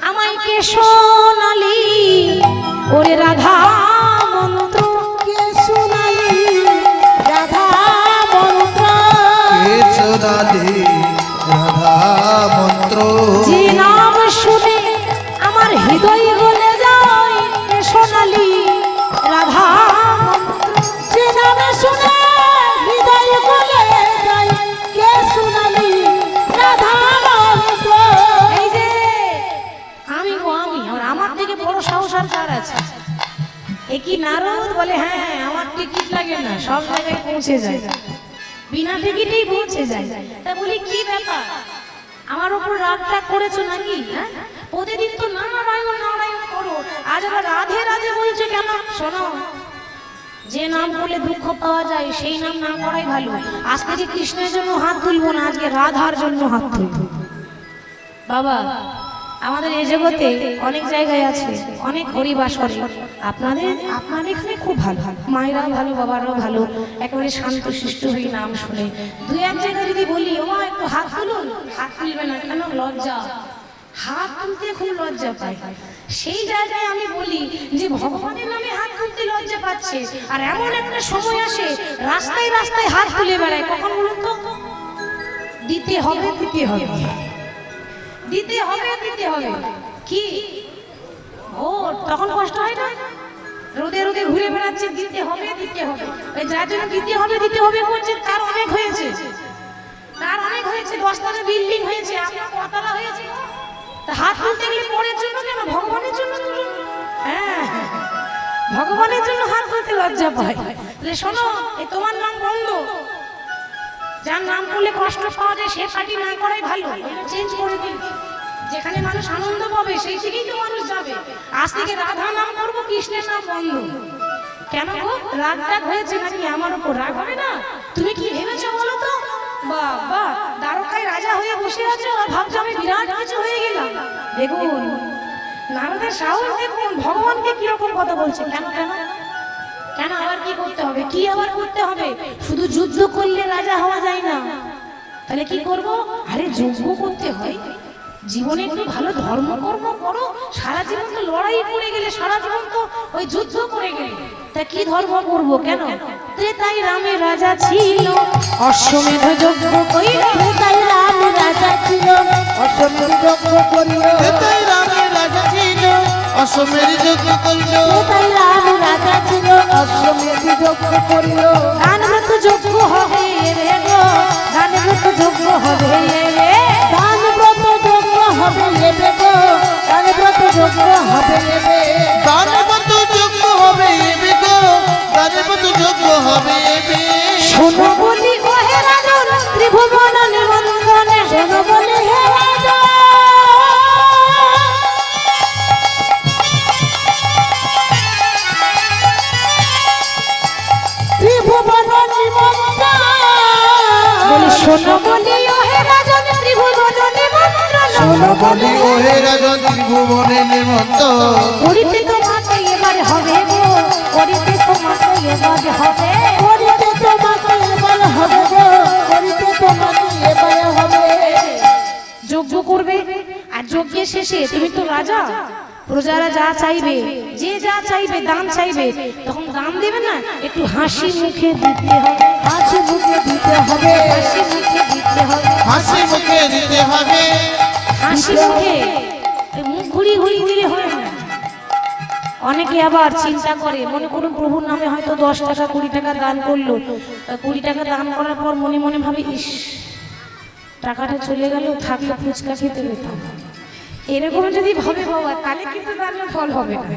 আমায় কে শোনালি ওরে রাধা মন্ত্র, কে শোনালি রাধা মন্ত্র, কে শোনালি রাধা মন্ত্র, যে নাম শুনে আমার হৃদয় গলে যায়, কে শোনালি রাধা মন্ত্র। যে নাম শুনে হৃদয় গলে যায়, কে শোনালি রাধা মন্ত্র। এই যে আমি গো আমি, আর আমার থেকে বড় সাহস আর কার আছে? একই নারদ বলে হ্যাঁ হ্যাঁ আমার টিকিট লাগে না, সব জায়গায় পৌঁছে যায়, বিনা টিকিটেই পৌঁছে যায়। তা বলি কি ব্যাপার, আমার উপর রাগটা করেছো নাকি? হ্যাঁ, প্রতিদিন তো নারায়ণ নারায়ণ করো, আজ আবার রাধে রাধে বলছো কেন? শোনো, যে নাম বলে দুঃখ পাওয়া যায় সেই নাম না করাই ভালো। আজ থেকে কৃষ্ণের জন্য হাত তুলবো না, আজকে রাধার জন্য হাত তুলবো। বাবা, আমাদের এই জগতে অনেক জায়গায় আছে, অনেক হরিবাস করে। আপনাদের এখানে খুব ভালো, মায়েরা ভালো, বাবারাও ভালো, একেবারে শান্ত শিষ্ট হয়ে নাম শুনে। দুই এক জায়গায় যদি বলি ও মা একটু হাত তুলুন, হাত তুলবে না কেন? লজ্জা, হাত তুলতে খুব লজ্জা পায়। সেই জায়গায় আমি বলি যে ভগবানের নামে হাত তুলতে লজ্জা পাচ্ছে, আর এমন একটা সময় আসে রাস্তায় রাস্তায় হাত তুলে বেড়ায়। কখন বলুন তো? দিতে হবে দিতে হবে দিতে হবে দিতে হবে, কি ও তখন কষ্ট হয় না? রোদে রোদে ঘুরে বেড়াচ্ছে, দিতে হবে দিতে হবে। ওই যার জন্য দিতে হবে করছে তার অনেক হয়েছে, তার অনেক হয়েছে, 10 তলা বিল্ডিং হয়েছে, আপনার কতলা হয়েছে? তা হাত তুলতে গেলে পরের জন্য কেন, ভগবানের জন্য তুলুন। হ্যাঁ, ভগবানের জন্য হাত তুলতে লজ্জা পায়। তাহলে শোনো, এই তোমার নাম বন্ধ, যার নাম করলে কষ্ট পাওয়া যায় সে পার্টি না করাই ভালো, এটা চেঞ্জ করে দিন। যেখানে মানুষ আনন্দ পাবে সেই থেকেই তো মানুষ যাবে। আজ থেকে রাধা নাম করবো, কৃষ্ণের নাম বন্ধ। কেন গো, রাগ টাগ হয়েছে নাকি আমার উপর? রাগ হবে না? তুমি কি ভেবেছো বলো তো? বাবা, দ্বারকায় রাজা হয়ে বসে আছো আর ভাবছো আমি বিরাট কিছু হয়ে গেলাম। দেখুন নারদের সাহস দেখুন, ভগবানকে কিরকম কথা বলছে। কেন কেন কেন আবার কি করতে হবে? কি আবার করতে হবে? শুধু যুদ্ধ করলে রাজা হওয়া যায় না। তাহলে কি করব? আরে যজ্ঞ করতে হয়, জীবনে একটু ভালো ধর্মকর্ম করো। সারা জীবন তো লড়াই করে গেলে, সারা জীবন তো ওই যুদ্ধ করে গেলে, তা কি ধর্ম করব? কেন? ত্রেতাই রামের রাজা ছিল, অশ্বমেধ যজ্ঞ কইল। তাই রাম রাজা ছিল, অশ্বমেধ যজ্ঞ করিল। তাই রামের রাজা ছিল, অশ্বমেধ যজ্ঞ করিল। তাই রাম রাজা ছিল, অশ্বমেধ যজ্ঞ করিল। দানব্রত যজ্ঞ হবে রে গো, দানব্রত যজ্ঞ হবে রে, দানব্রত যজ্ঞ হবে এবে গো, দানব্রত যজ্ঞ হবে এবে। দানবত যজ্ঞ হবে এবে গো, দানবত যজ্ঞ হবে এবে। শোনো বলি ও হে রাজন, ত্রিভুবন নিমন্ত্রণে শোনো বলে হে রাজা, ত্রিভুবন নিমন্ত্রণ। বলি শোনো বলি ও হে রাজন, ত্রিভুবন নিমন্ত্রণ। শোনো বলি ও হে রাজন, ত্রিভুবনে নিমন্ত্রণ। করিতে তোমাকে এবার হবে গো, করিতে তোমাকে এবার হবে, করিতে তোমাকে এবার হবে গো, করিতে তোমাকে এবার হবে। যজ্ঞ করবে। আর যজ্ঞের শেষে তুমি তো রাজা, প্রজারা যা চাইবে, যে যা চাইবে, দান চাইবে, তখন দান দেবে না, একটু হাসি মুখে দিতে হবে, হাসি মুখে দিতে হবে, হাসি মুখে দিতে হবে, হাসি মুখে দিতে হবে। হাসি মুখে। এই মুখ ঘুরিয়ে ঘুরিয়ে দিলে হয় না। অনেকে আবার চিন্তা করে, মনে করুন প্রভুর নামে হয়তো 10 টাকা 20 টাকা দান করলো, 20 টাকা দান করার পর মনে মনে ভাবে, ইস টাকাটা চলে গেল, থাকলে ফুচকা খেতে পেতাম। এরকম যদি ভাবে বাবা, তাহলে কিন্তু দানের ফল হবে না।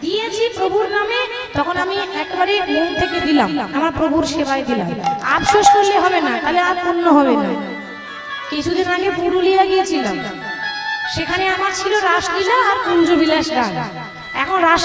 দিয়েছি প্রভুর নামে, তখন আমি একবারে মন থেকে দিলাম, আমার প্রভুর সেবায় দিলাম, আফসোস করলে হবে না, তাহলে আর পূর্ণ হবে না। কিছুদিন আগে পুরুলিয়া গিয়েছিলাম, সেখানে আমার ছিল রাসলীলা আর কুঞ্জবিলাস গান। এখন রাস